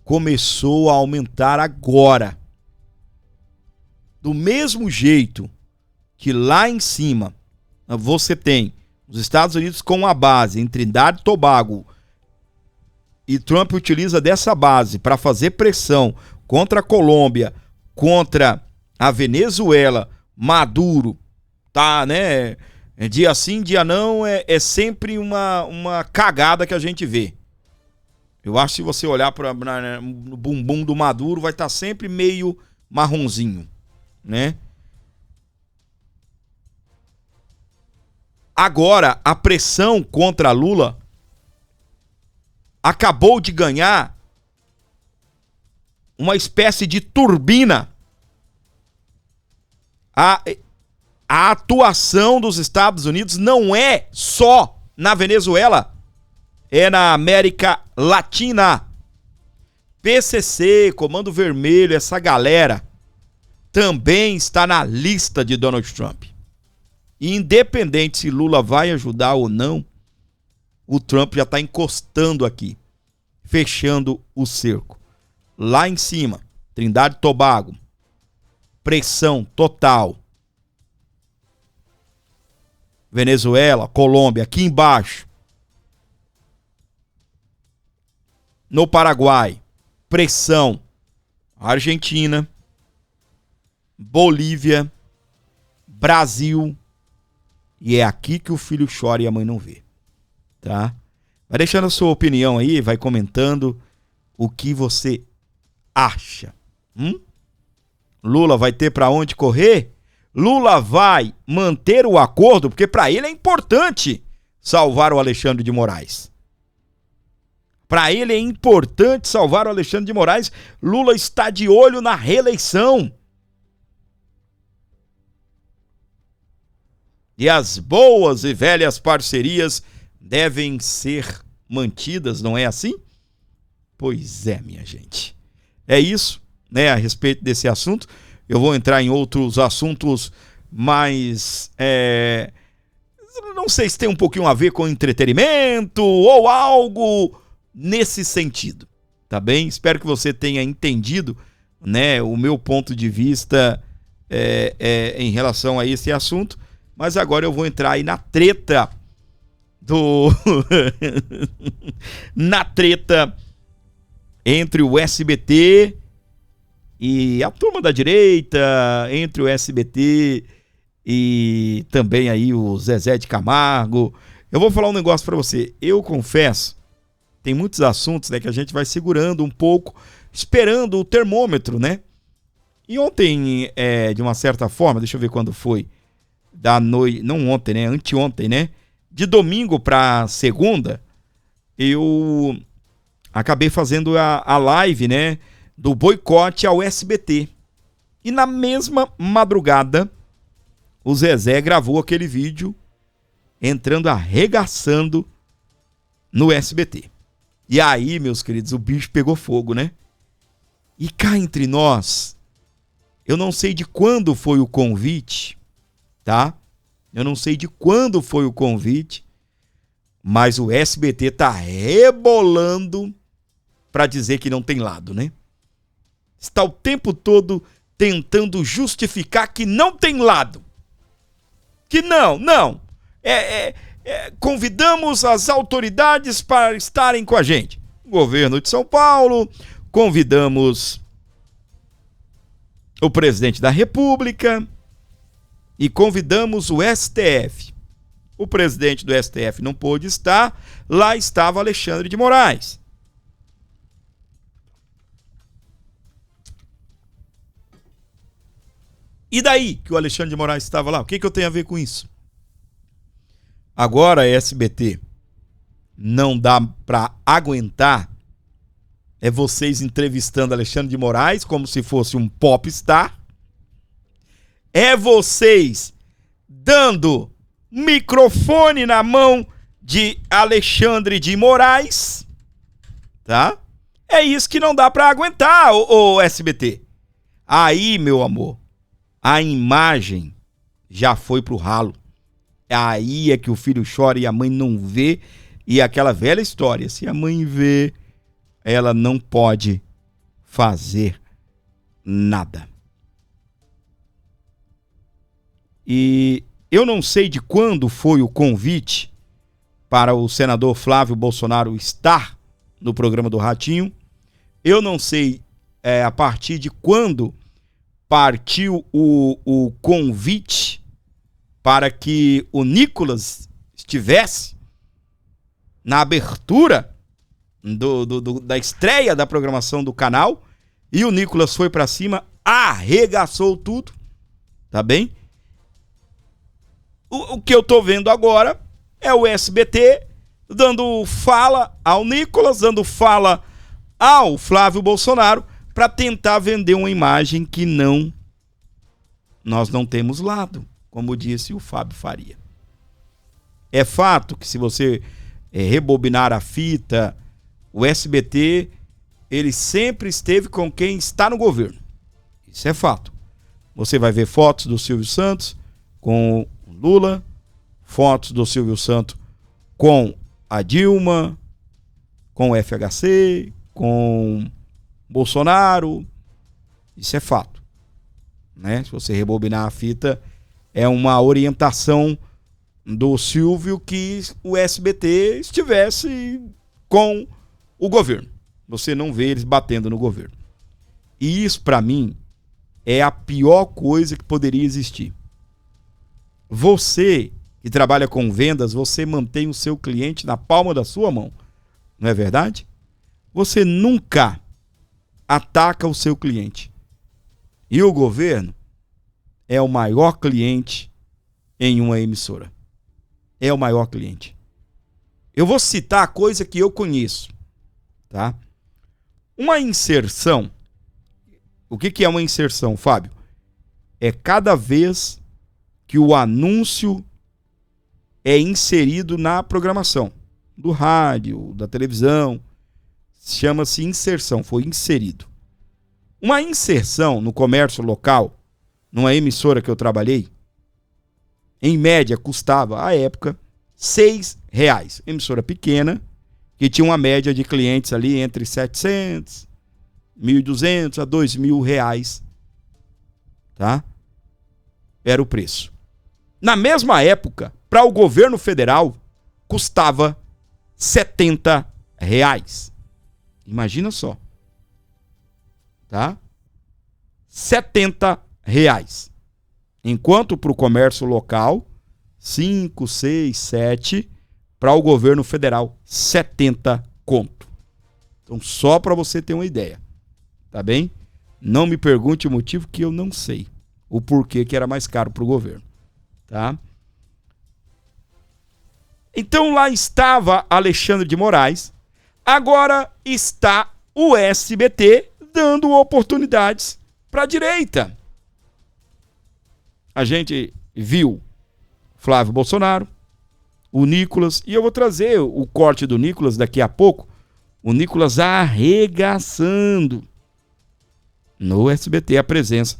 começou a aumentar agora. Do mesmo jeito que lá em cima você tem os Estados Unidos com a base em Trindade e Tobago, e Trump utiliza dessa base para fazer pressão contra a Colômbia, contra a Venezuela, Maduro, tá, né? Dia sim, dia não, é sempre uma cagada que a gente vê. Eu acho que se você olhar no bumbum do Maduro, vai estar sempre meio marronzinho, né? Agora, a pressão contra Lula acabou de ganhar uma espécie de turbina. A atuação dos Estados Unidos não é só na Venezuela, é na América Latina. PCC, Comando Vermelho, essa galera também está na lista de Donald Trump. E independente se Lula vai ajudar ou não, o Trump já está encostando aqui, fechando o cerco. Lá em cima, Trindade e Tobago, pressão total. Venezuela, Colômbia, aqui embaixo. No Paraguai, pressão. Argentina, Bolívia, Brasil. E é aqui que o filho chora e a mãe não vê. Tá? Vai deixando a sua opinião aí, vai comentando o que você acha. Lula vai ter para onde correr? Lula vai manter o acordo, porque para ele é importante salvar o Alexandre de Moraes. Para ele é importante salvar o Alexandre de Moraes. Lula está de olho na reeleição. E as boas e velhas parcerias devem ser mantidas, não é assim? Pois é, minha gente. É isso, né, a respeito desse assunto. Eu vou entrar em outros assuntos mais... não sei se tem um pouquinho a ver com entretenimento ou algo nesse sentido, tá bem? Espero que você tenha entendido, né, o meu ponto de vista em relação a esse assunto. Mas agora eu vou entrar aí na treta na treta entre o SBT e a turma da direita, entre o SBT e também aí o Zezé de Camargo. Eu vou falar um negócio pra você. Eu confesso, tem muitos assuntos, né, que a gente vai segurando um pouco, esperando o termômetro, né? E ontem, de uma certa forma, deixa eu ver quando foi, da noite, não ontem, né? Anteontem, né? De domingo para segunda, eu acabei fazendo a live, né? Do boicote ao SBT. E na mesma madrugada, o Zezé gravou aquele vídeo entrando arregaçando no SBT. E aí, meus queridos, o bicho pegou fogo, né? E cá entre nós, eu não sei de quando foi o convite, tá? Eu não sei de quando foi o convite, mas o SBT tá rebolando para dizer que não tem lado, né? está o tempo todo tentando justificar que não tem lado. Que não. Convidamos as autoridades para estarem com a gente. O governo de São Paulo, convidamos o presidente da República e convidamos o STF. O presidente do STF não pôde estar, lá estava Alexandre de Moraes. E daí que o Alexandre de Moraes estava lá? O que eu tenho a ver com isso? Agora a SBT não dá para aguentar vocês entrevistando Alexandre de Moraes como se fosse um popstar. Vocês dando microfone na mão de Alexandre de Moraes, tá? É isso que não dá para aguentar, o SBT. Aí, meu amor, a imagem já foi pro ralo. Aí é que o filho chora e a mãe não vê. E aquela velha história, se a mãe vê, ela não pode fazer nada. E eu não sei de quando foi o convite para o senador Flávio Bolsonaro estar no programa do Ratinho. Eu não sei a partir de quando partiu o convite para que o Nicolas estivesse na abertura da estreia da programação do canal. E o Nicolas foi para cima, arregaçou tudo, tá bem? O que eu tô vendo agora é o SBT dando fala ao Nicolas, dando fala ao Flávio Bolsonaro para tentar vender uma imagem que nós não temos lado, como disse o Fábio Faria. É fato que se você rebobinar a fita, o SBT ele sempre esteve com quem está no governo. Isso é fato. Você vai ver fotos do Silvio Santos com Lula, fotos do Silvio Santos com a Dilma, com o FHC, com Bolsonaro. Isso é fato, né? Se você rebobinar a fita, é uma orientação do Silvio que o SBT estivesse com o governo. Você não vê eles batendo no governo. E isso, para mim, é a pior coisa que poderia existir. Você que trabalha com vendas, você mantém o seu cliente na palma da sua mão. Não é verdade? Você nunca ataca o seu cliente. E o governo é o maior cliente em uma emissora. É o maior cliente. Eu vou citar a coisa que eu conheço, tá? Uma inserção. O que é uma inserção, Fábio? É cada vez que o anúncio é inserido na programação do rádio, da televisão. Chama-se inserção, foi inserido. Uma inserção no comércio local, numa emissora que eu trabalhei, em média custava, à época, R$6. Emissora pequena, que tinha uma média de clientes ali entre 700, 1.200 a R$2.000, tá? Era o preço. Na mesma época, para o governo federal, custava R$70. Imagina só. Tá? R$70. Enquanto para o comércio local, 5, 6, 7. Para o governo federal, 70 conto. Então, só para você ter uma ideia. Tá bem? Não me pergunte o motivo, que eu não sei. O porquê que era mais caro para o governo. Tá? Então lá estava Alexandre de Moraes. Agora está o SBT dando oportunidades para a direita. A gente viu Flávio Bolsonaro, o Nicolas, e eu vou trazer o corte do Nicolas daqui a pouco. O Nicolas arregaçando no SBT a presença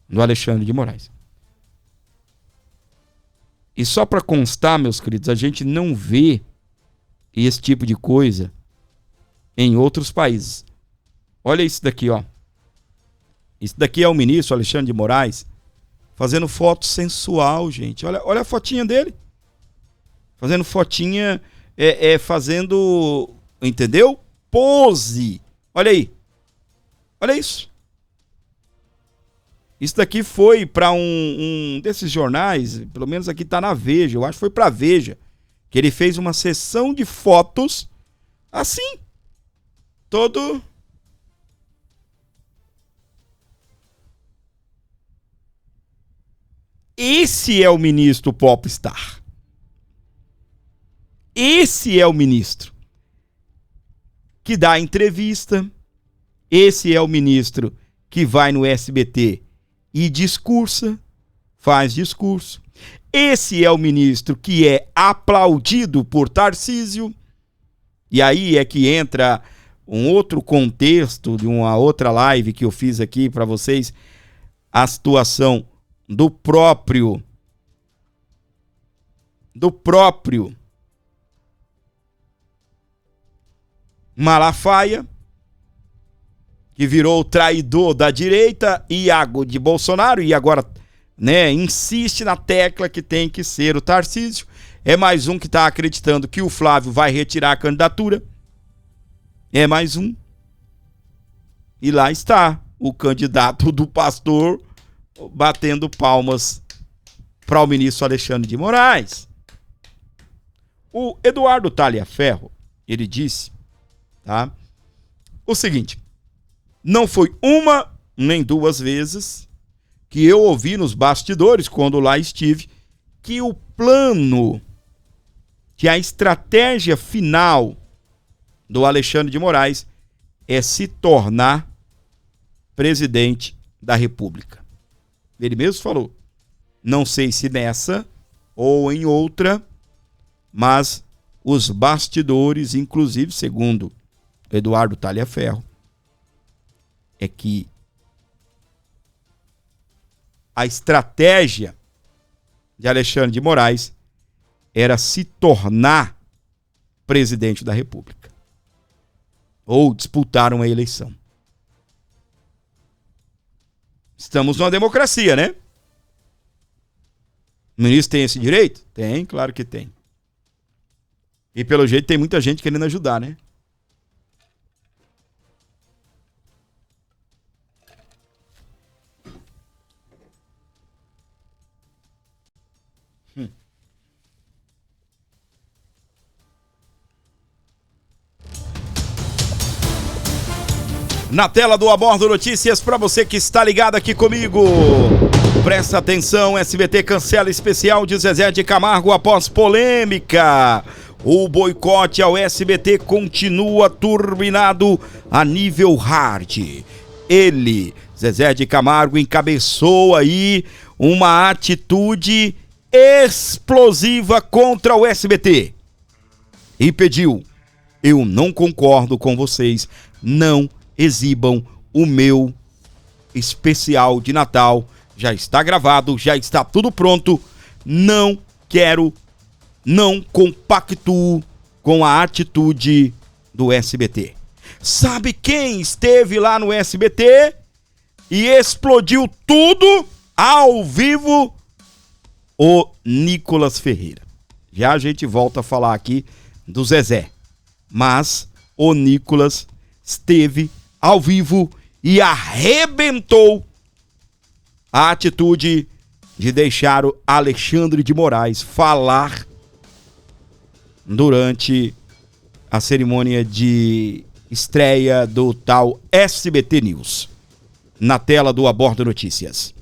do Alexandre de Moraes. E só para constar, meus queridos, a gente não vê esse tipo de coisa em outros países. Olha isso daqui, ó. Isso daqui é o ministro Alexandre de Moraes fazendo foto sensual, gente. Olha a fotinha dele. Fazendo fotinha, fazendo, entendeu? Pose. Olha aí. Olha isso. Isso daqui foi para um desses jornais, pelo menos aqui tá na Veja, eu acho que foi pra Veja, que ele fez uma sessão de fotos assim, todo... Esse é o ministro Popstar. Esse é o ministro que dá entrevista. Esse é o ministro que vai no SBT e discursa, faz discurso. Esse é o ministro que é aplaudido por Tarcísio. E aí é que entra um outro contexto de uma outra live que eu fiz aqui para vocês, a situação do próprio Malafaia, que virou o traidor da direita, Iago de Bolsonaro, e agora, né, insiste na tecla que tem que ser o Tarcísio. É mais um que está acreditando que o Flávio vai retirar a candidatura. É mais um. E lá está o candidato do pastor batendo palmas para o ministro Alexandre de Moraes. O Eduardo Talhaferro, ele disse, tá, o seguinte: não foi uma nem duas vezes que eu ouvi nos bastidores, quando lá estive, que o plano, que a estratégia final do Alexandre de Moraes é se tornar presidente da República. Ele mesmo falou, não sei se nessa ou em outra, mas os bastidores, inclusive, segundo Eduardo Talhaferro, é que a estratégia de Alexandre de Moraes era se tornar presidente da República. Ou disputar uma eleição. Estamos numa democracia, né? O ministro tem esse direito? Tem, claro que tem. E pelo jeito tem muita gente querendo ajudar, né? Na tela do Abordo Notícias, para você que está ligado aqui comigo. Presta atenção, SBT cancela especial de Zezé de Camargo após polêmica. O boicote ao SBT continua turbinado a nível hard. Ele, Zezé de Camargo, encabeçou aí uma atitude explosiva contra o SBT. E pediu, eu não concordo com vocês, não exibam o meu especial de Natal. Já está gravado, já está tudo pronto. Não quero, não compactuo com a atitude do SBT. Sabe quem esteve lá no SBT e explodiu tudo ao vivo? O Nicolas Ferreira. Já a gente volta a falar aqui do Zezé. Mas o Nicolas esteve ao vivo e arrebentou a atitude de deixar o Alexandre de Moraes falar durante a cerimônia de estreia do tal SBT News. Na tela do Abordo Notícias.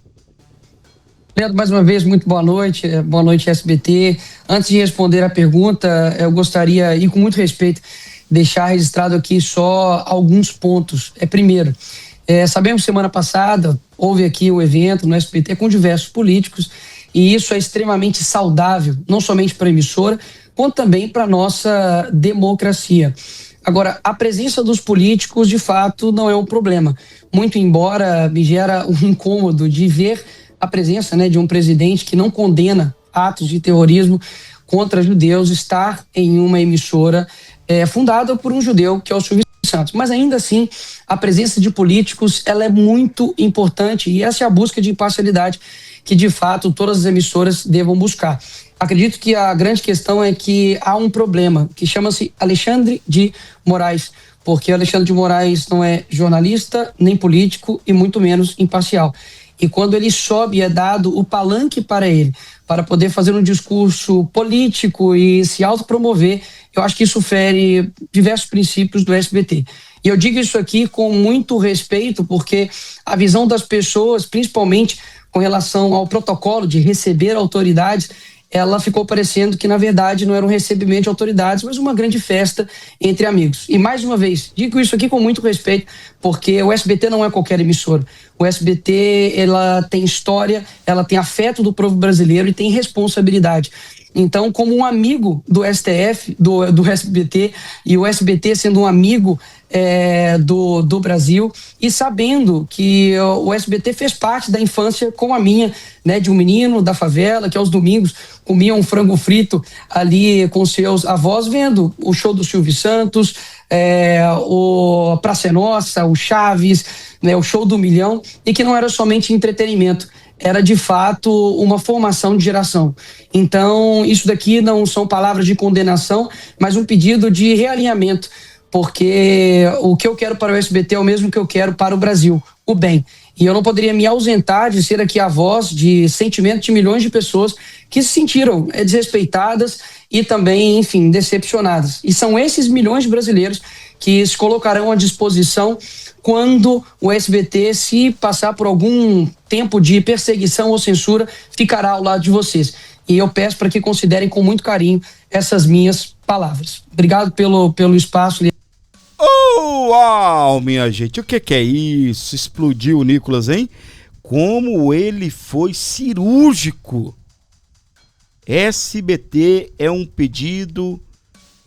Leandro, mais uma vez, muito boa noite SBT. Antes de responder a pergunta, eu gostaria, e com muito respeito, deixar registrado aqui só alguns pontos. Primeiro, sabemos que semana passada houve aqui o evento no SBT com diversos políticos, e isso é extremamente saudável, não somente para a emissora, quanto também para a nossa democracia. Agora, a presença dos políticos, de fato, não é um problema. Muito embora me gera um incômodo de ver a presença, de um presidente que não condena atos de terrorismo contra judeus estar em uma emissora fundada por um judeu, que é o Silvio Santos. Mas ainda assim, a presença de políticos, ela é muito importante, e essa é a busca de imparcialidade que, de fato, todas as emissoras devam buscar. Acredito que a grande questão é que há um problema que chama-se Alexandre de Moraes, porque Alexandre de Moraes não é jornalista, nem político e muito menos imparcial. E quando ele sobe, é dado o palanque para ele, para poder fazer um discurso político e se autopromover. Eu acho que isso fere diversos princípios do SBT. E eu digo isso aqui com muito respeito, porque a visão das pessoas, principalmente com relação ao protocolo de receber autoridades, ela ficou parecendo que, na verdade, não era um recebimento de autoridades, mas uma grande festa entre amigos. E, mais uma vez, digo isso aqui com muito respeito, porque o SBT não é qualquer emissora. O SBT, ela tem história, ela tem afeto do povo brasileiro e tem responsabilidade. Então, como um amigo do STF, do SBT, e o SBT sendo um amigo do Brasil, e sabendo que o SBT fez parte da infância como a minha, né, de um menino da favela que aos domingos comia um frango frito ali com seus avós, vendo o show do Silvio Santos, o Praça é Nossa, o Chaves, né, o Show do Milhão, e que não era somente entretenimento, era de fato uma formação de geração. Então, isso daqui não são palavras de condenação, mas um pedido de realinhamento, porque o que eu quero para o SBT é o mesmo que eu quero para o Brasil, o bem. E eu não poderia me ausentar de ser aqui a voz de sentimento de milhões de pessoas que se sentiram desrespeitadas e também, enfim, decepcionadas. E são esses milhões de brasileiros que se colocarão à disposição quando o SBT, se passar por algum tempo de perseguição ou censura, ficará ao lado de vocês. E eu peço para que considerem com muito carinho essas minhas palavras. Obrigado pelo espaço. Uau, minha gente, o que é isso? Explodiu o Nicolas, hein? Como ele foi cirúrgico. SBT é um pedido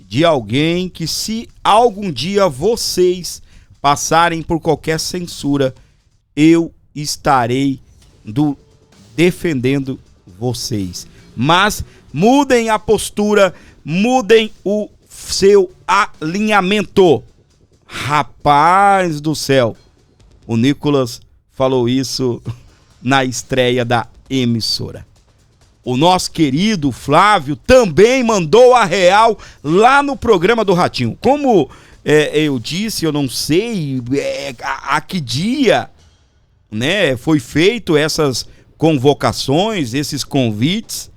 de alguém que, se algum dia vocês passarem por qualquer censura, eu estarei defendendo vocês. Mas mudem a postura, mudem o seu alinhamento. Rapaz do céu, o Nicolas falou isso na estreia da emissora. O nosso querido Flávio também mandou a real lá no programa do Ratinho. Como eu disse, eu não sei a que dia, né, foi feito essas convocações, esses convites.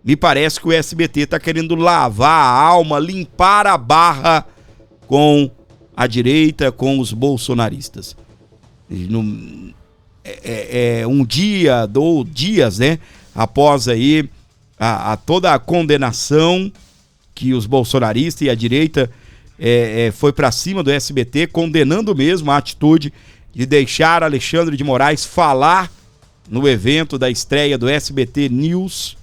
Me parece que o SBT está querendo lavar a alma, limpar a barra com a direita, com os bolsonaristas. Um dia, ou dias, né, após aí toda a condenação que os bolsonaristas e a direita foi para cima do SBT, condenando mesmo a atitude de deixar Alexandre de Moraes falar no evento da estreia do SBT News.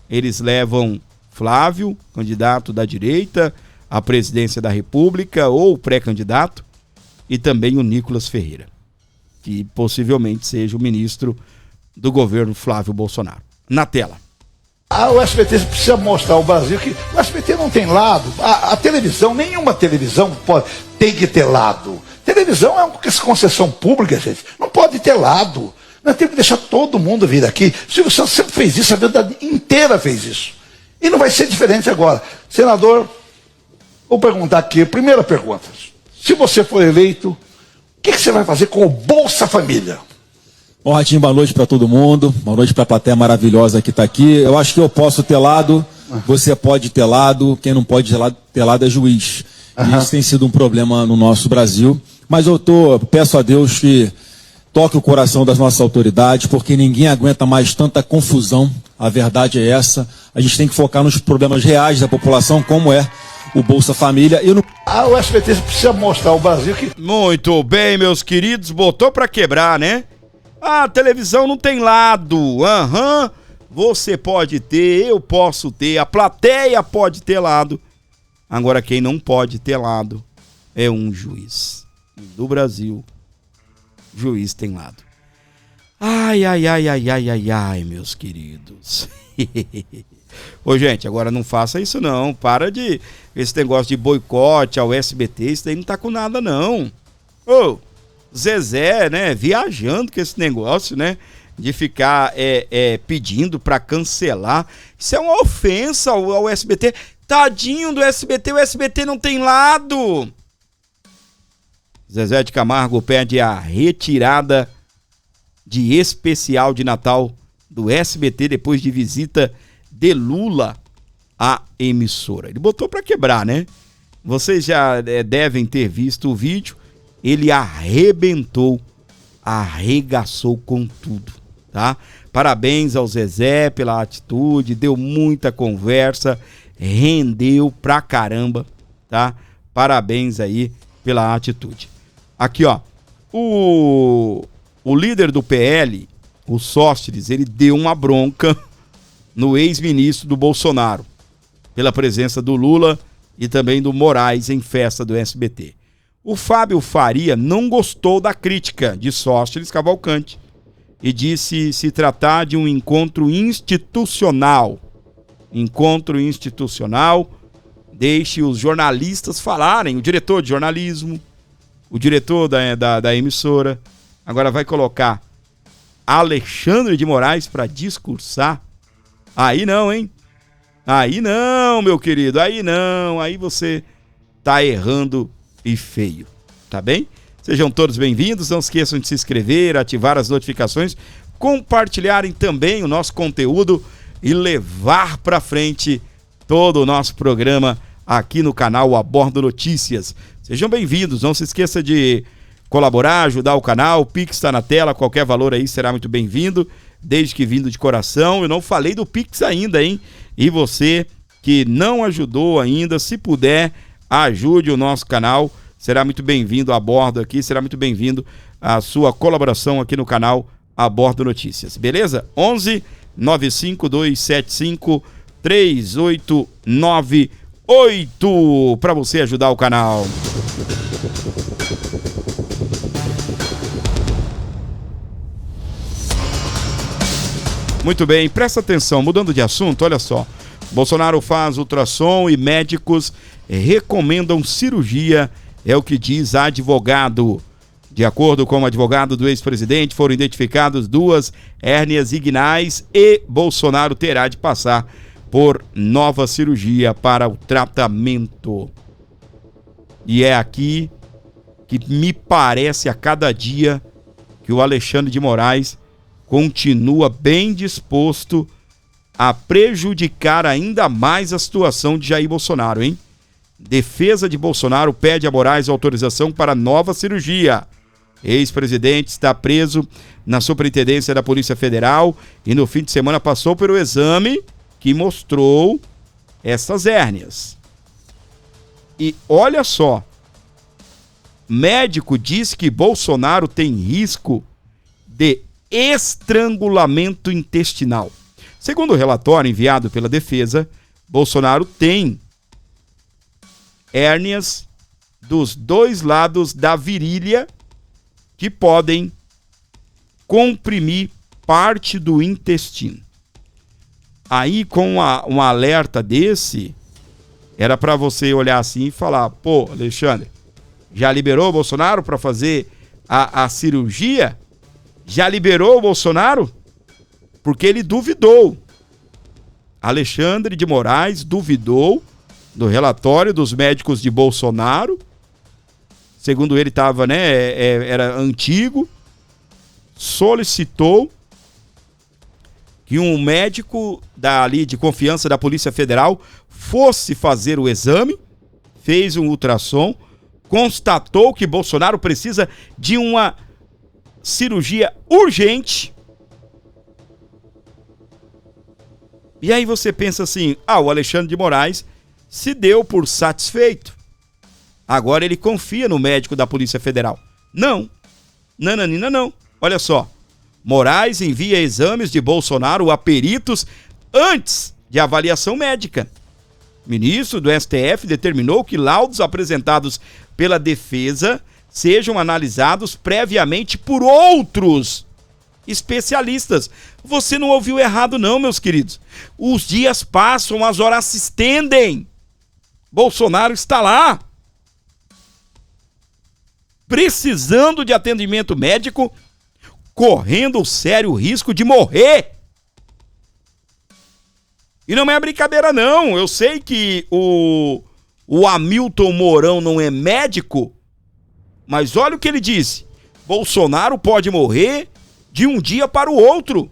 Eles levam Flávio, candidato da direita à presidência da República, ou pré-candidato, e também o Nicolas Ferreira, que possivelmente seja o ministro do governo Flávio Bolsonaro. Na tela. O SBT precisa mostrar ao Brasil que o SBT não tem lado. A televisão, nenhuma televisão tem que ter lado. Televisão é uma concessão pública, gente. Não pode ter lado. Nós temos que deixar todo mundo vir aqui. Silvio Santos sempre fez isso, a vida inteira fez isso. E não vai ser diferente agora. Senador, vou perguntar aqui, primeira pergunta. Se você for eleito, o que você vai fazer com o Bolsa Família? Bom, Ratinho, boa noite para todo mundo. Boa noite para a plateia maravilhosa que está aqui. Eu acho que eu posso ter lado, você pode ter lado, quem não pode ter lado é juiz. E isso tem sido um problema no nosso Brasil. Mas eu peço a Deus que toque o coração das nossas autoridades, porque ninguém aguenta mais tanta confusão. A verdade é essa. A gente tem que focar nos problemas reais da população, como é o Bolsa Família. O SBT precisa mostrar ao Brasil que... Muito bem, meus queridos, botou pra quebrar, né? A televisão não tem lado. Você pode ter, eu posso ter, a plateia pode ter lado. Agora quem não pode ter lado é um juiz do Brasil. Juiz tem lado. Ai, meus queridos. Ô, gente, agora não faça isso não. Para de esse negócio de boicote ao SBT. Isso daí não tá com nada, não. Ô, Zezé, né, viajando com esse negócio, né, de ficar pedindo pra cancelar. Isso é uma ofensa ao SBT. Tadinho do SBT, o SBT não tem lado. Zezé de Camargo pede a retirada de especial de Natal do SBT depois de visita de Lula à emissora. Ele botou pra quebrar, né? Vocês já devem ter visto o vídeo. Ele arrebentou, arregaçou com tudo, tá? Parabéns ao Zezé pela atitude, deu muita conversa, rendeu pra caramba, tá? Parabéns aí pela atitude. Aqui, ó, o líder do PL, o Sósteres, ele deu uma bronca no ex-ministro do Bolsonaro, pela presença do Lula e também do Moraes em festa do SBT. O Fábio Faria não gostou da crítica de Sósteres Cavalcante e disse se tratar de um encontro institucional. Encontro institucional, deixe os jornalistas falarem, o diretor de jornalismo, o diretor da emissora. Agora vai colocar Alexandre de Moraes para discursar. Aí não, hein? Aí não, meu querido, aí não. Aí você tá errando e feio, tá bem? Sejam todos bem-vindos, não esqueçam de se inscrever, ativar as notificações, compartilharem também o nosso conteúdo e levar para frente todo o nosso programa aqui no canal Abordo Notícias. Sejam bem-vindos, não se esqueça de colaborar, ajudar o canal, o Pix está na tela, qualquer valor aí será muito bem-vindo, desde que vindo de coração. Eu não falei do Pix ainda, hein? E você que não ajudou ainda, se puder, ajude o nosso canal, será muito bem-vindo a bordo aqui, será muito bem-vindo a sua colaboração aqui no canal Abordo Notícias, beleza? 11 95275 3898 para você ajudar o canal. Muito bem, presta atenção, mudando de assunto, olha só. Bolsonaro faz ultrassom e médicos recomendam cirurgia, é o que diz advogado. De acordo com o advogado do ex-presidente, foram identificadas 2 hérnias inguinais e Bolsonaro terá de passar por nova cirurgia para o tratamento. E é aqui que me parece a cada dia que o Alexandre de Moraes continua bem disposto a prejudicar ainda mais a situação de Jair Bolsonaro, hein? Defesa de Bolsonaro pede a Moraes autorização para nova cirurgia. Ex-presidente está preso na Superintendência da Polícia Federal e no fim de semana passou pelo exame que mostrou essas hérnias. E olha só, médico diz que Bolsonaro tem risco de estrangulamento intestinal. Segundo o relatório enviado pela defesa, Bolsonaro tem hérnias dos 2 lados da virilha que podem comprimir parte do intestino. Aí, com um alerta desse, era para você olhar assim e falar: pô, Alexandre, já liberou o Bolsonaro para fazer a cirurgia? Já liberou o Bolsonaro? Porque ele duvidou. Alexandre de Moraes duvidou do relatório dos médicos de Bolsonaro. Segundo ele, estava, era antigo. Solicitou que um médico dali de confiança da Polícia Federal fosse fazer o exame, fez um ultrassom, constatou que Bolsonaro precisa de uma cirurgia urgente. E aí você pensa assim: o Alexandre de Moraes se deu por satisfeito. Agora ele confia no médico da Polícia Federal. Não. Nananina não. Olha só. Moraes envia exames de Bolsonaro a peritos antes de avaliação médica. O ministro do STF determinou que laudos apresentados pela defesa sejam analisados previamente por outros especialistas. Você não ouviu errado não, meus queridos. Os dias passam, as horas se estendem. Bolsonaro está lá, precisando de atendimento médico, correndo o sério risco de morrer. E não é brincadeira não, eu sei que o Hamilton Mourão não é médico, mas olha o que ele disse: Bolsonaro pode morrer de um dia para o outro.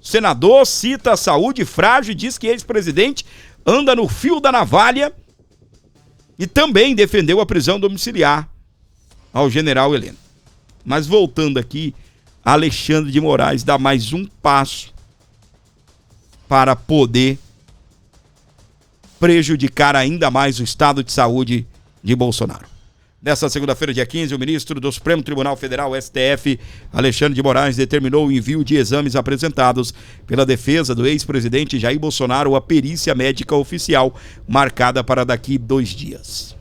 O senador cita a saúde frágil e diz que ex-presidente anda no fio da navalha e também defendeu a prisão domiciliar ao general Heleno. Mas voltando aqui, Alexandre de Moraes dá mais um passo para poder prejudicar ainda mais o estado de saúde de Bolsonaro. Nesta segunda-feira, dia 15, o ministro do Supremo Tribunal Federal, STF, Alexandre de Moraes, determinou o envio de exames apresentados pela defesa do ex-presidente Jair Bolsonaro à perícia médica oficial, marcada para daqui 2 dias.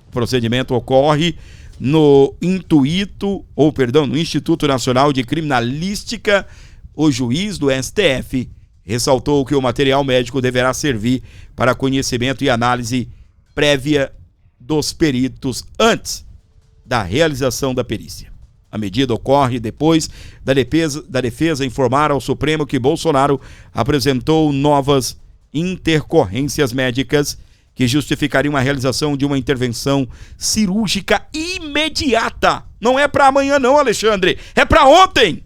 O procedimento ocorre no Instituto Nacional de Criminalística. O juiz do STF ressaltou que o material médico deverá servir para conhecimento e análise prévia dos peritos antes da realização da perícia. A medida ocorre depois da defesa informar ao Supremo que Bolsonaro apresentou novas intercorrências médicas que justificariam a realização de uma intervenção cirúrgica imediata. Não é para amanhã não, Alexandre, é para ontem.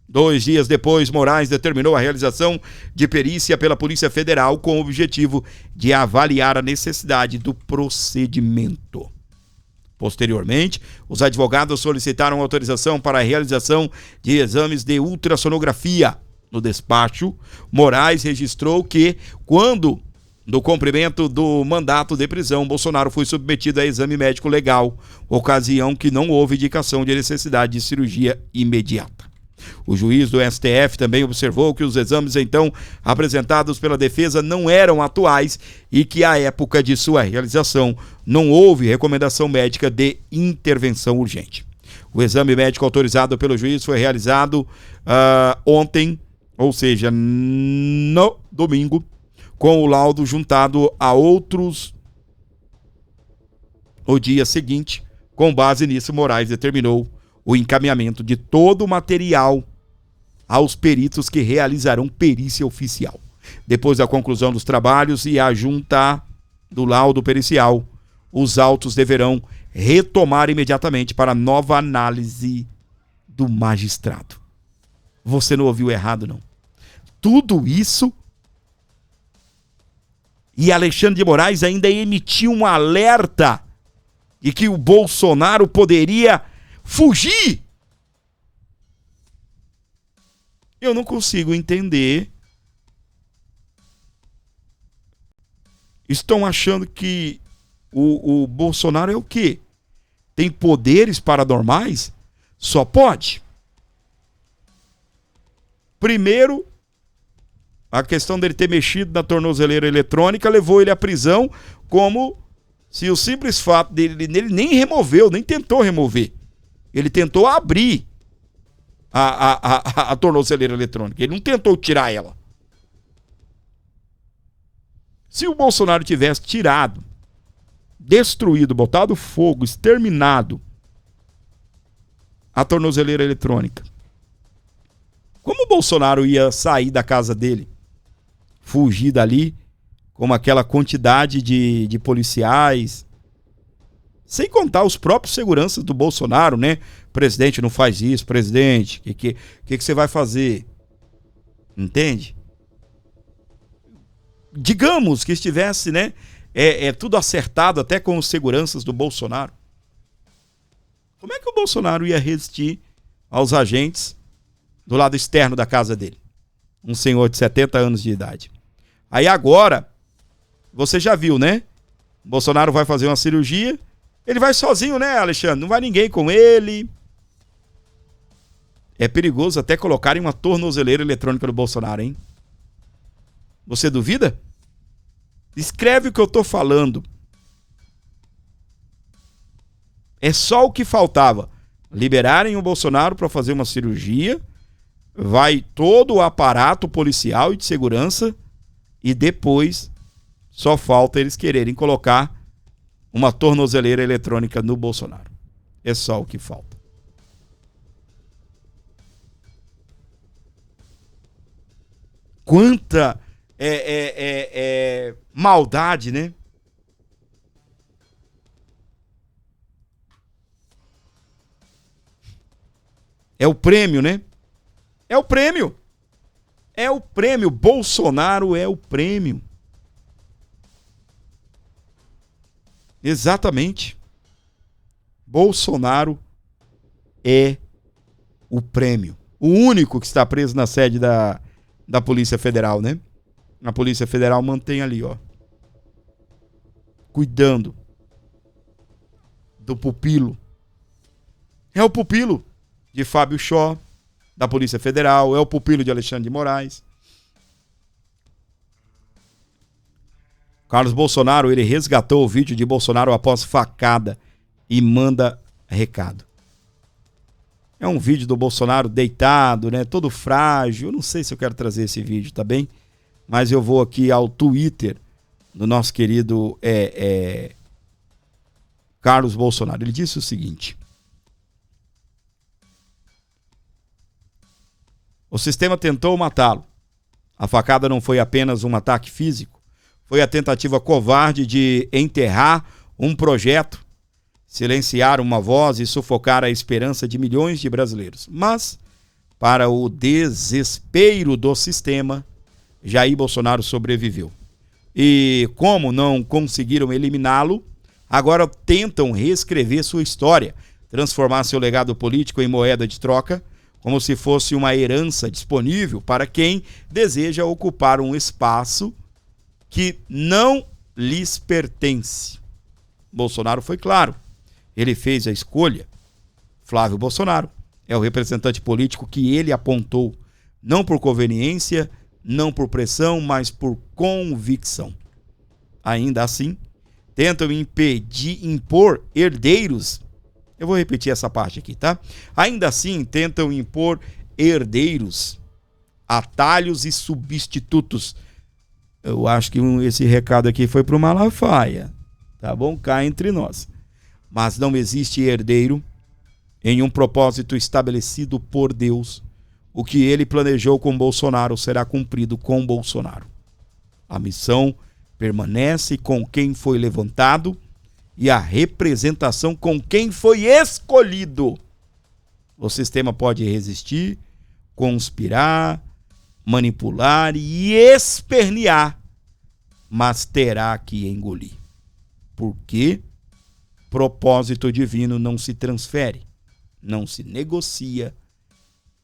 2 dias depois, Moraes determinou a realização de perícia pela Polícia Federal com o objetivo de avaliar a necessidade do procedimento. Posteriormente, os advogados solicitaram autorização para a realização de exames de ultrassonografia. No despacho, Moraes registrou que, quando do cumprimento do mandato de prisão, Bolsonaro foi submetido a exame médico legal, ocasião que não houve indicação de necessidade de cirurgia imediata. O juiz do STF também observou que os exames então apresentados pela defesa não eram atuais e que à época de sua realização não houve recomendação médica de intervenção urgente. O exame médico autorizado pelo juiz foi realizado ontem, ou seja, no domingo, com o laudo juntado a outros no dia seguinte. Com base nisso, Moraes determinou o encaminhamento de todo o material aos peritos que realizarão perícia oficial. Depois da conclusão dos trabalhos e a junta do laudo pericial, os autos deverão retomar imediatamente para nova análise do magistrado. Você não ouviu errado, não. Tudo isso, e Alexandre de Moraes ainda emitiu um alerta de que o Bolsonaro poderia fugir. Eu não consigo entender. Estão achando que o Bolsonaro é o quê? Tem poderes paranormais? Só pode. Primeiro, a questão dele ter mexido na tornozeleira eletrônica levou ele à prisão, como se o simples fato dele nem removeu, nem tentou remover. Ele tentou abrir a tornozeleira eletrônica. Ele não tentou tirar ela. Se o Bolsonaro tivesse tirado, destruído, botado fogo, exterminado a tornozeleira eletrônica, como o Bolsonaro ia sair da casa dele, fugir dali, com aquela quantidade de policiais, sem contar os próprios seguranças do Bolsonaro, né? Presidente, não faz isso, presidente, o que você vai fazer? Entende? Digamos que estivesse, né? Tudo acertado até com os seguranças do Bolsonaro. Como é que o Bolsonaro ia resistir aos agentes do lado externo da casa dele? Um senhor de 70 anos de idade. Aí agora, você já viu, né? O Bolsonaro vai fazer uma cirurgia. Ele vai sozinho, né, Alexandre? Não vai ninguém com ele. É perigoso até colocarem uma tornozeleira eletrônica no Bolsonaro, hein? Você duvida? Escreve o que eu tô falando. É só o que faltava. liberarem o Bolsonaro para fazer uma cirurgia, vai todo o aparato policial e de segurança e depois só falta eles quererem colocar uma tornozeleira eletrônica no Bolsonaro. É só o que falta. Quanta maldade, né? É o prêmio, né? É o prêmio. É o prêmio. Bolsonaro é o prêmio. Exatamente. Bolsonaro é o prêmio. O único que está preso na sede da Polícia Federal, né? A Polícia Federal mantém ali, ó, cuidando do pupilo. É o pupilo de Fábio Chó, da Polícia Federal, é o pupilo de Alexandre de Moraes. Carlos Bolsonaro, ele resgatou o vídeo de Bolsonaro após facada e manda recado. É um vídeo do Bolsonaro deitado, né, todo frágil. Eu não sei se eu quero trazer esse vídeo, tá bem? Mas eu vou aqui ao Twitter do nosso querido Carlos Bolsonaro. Ele disse o seguinte: o sistema tentou matá-lo. A facada não foi apenas um ataque físico, foi a tentativa covarde de enterrar um projeto, silenciar uma voz e sufocar a esperança de milhões de brasileiros. Mas, para o desespero do sistema, Jair Bolsonaro sobreviveu. E como não conseguiram eliminá-lo, agora tentam reescrever sua história, transformar seu legado político em moeda de troca, como se fosse uma herança disponível para quem deseja ocupar um espaço que não lhes pertence. Bolsonaro foi claro. Ele fez a escolha. Flávio Bolsonaro é o representante político que ele apontou, não por conveniência, não por pressão, mas por convicção. Ainda assim, tentam impor herdeiros. Eu vou repetir essa parte aqui, tá? Ainda assim, tentam impor herdeiros, atalhos e substitutos. Eu acho que esse recado aqui foi para o Malafaia, tá bom? Cá entre nós. Mas não existe herdeiro em um propósito estabelecido por Deus. O que ele planejou com Bolsonaro será cumprido com Bolsonaro. A missão permanece com quem foi levantado e a representação com quem foi escolhido. O sistema pode resistir, conspirar, manipular e espernear, mas terá que engolir. Por quê? Propósito divino não se transfere, não se negocia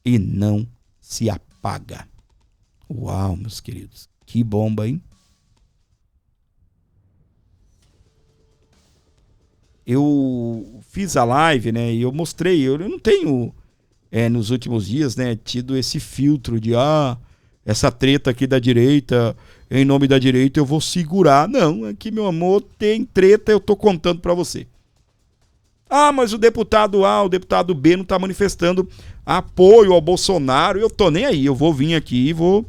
e não se apaga. Uau, meus queridos, que bomba, hein? Eu fiz a live, né, e eu mostrei, eu não tenho, nos últimos dias, né, tido esse filtro de, essa treta aqui da direita, em nome da direita eu vou segurar. Não, aqui, meu amor, tem treta, eu tô contando pra você. Mas o deputado A, o deputado B não tá manifestando apoio ao Bolsonaro. Eu tô nem aí, eu vou vir aqui e vou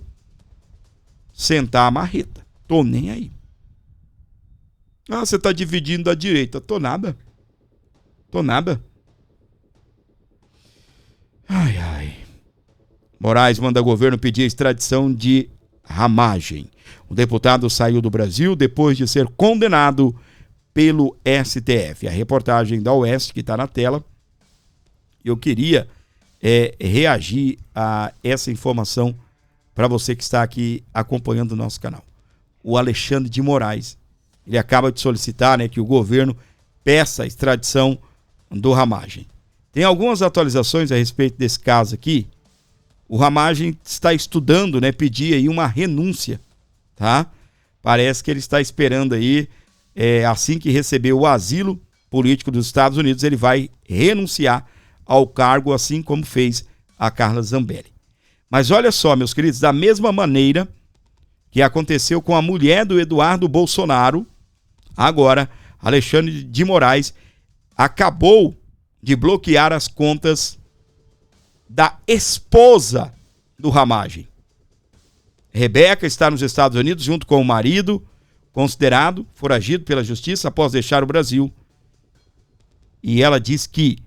sentar a marreta. Tô nem aí. Você tá dividindo a direita. Tô nada. Ai. Moraes manda governo pedir a extradição de Ramagem. O deputado saiu do Brasil depois de ser condenado pelo STF. A reportagem da Oeste que está na tela. Eu queria reagir a essa informação para você que está aqui acompanhando o nosso canal. O Alexandre de Moraes, ele acaba de solicitar, né, que o governo peça a extradição do Ramagem. Tem algumas atualizações a respeito desse caso aqui. O Ramagem está estudando, né, pedir aí uma renúncia, tá? Parece que ele está esperando aí, assim que receber o asilo político dos Estados Unidos, ele vai renunciar ao cargo, assim como fez a Carla Zambelli. Mas olha só, meus queridos, da mesma maneira que aconteceu com a mulher do Eduardo Bolsonaro, agora Alexandre de Moraes acabou de bloquear as contas da esposa do Ramagem. Rebeca está nos Estados Unidos junto com o marido, considerado foragido pela justiça após deixar o Brasil. E ela diz que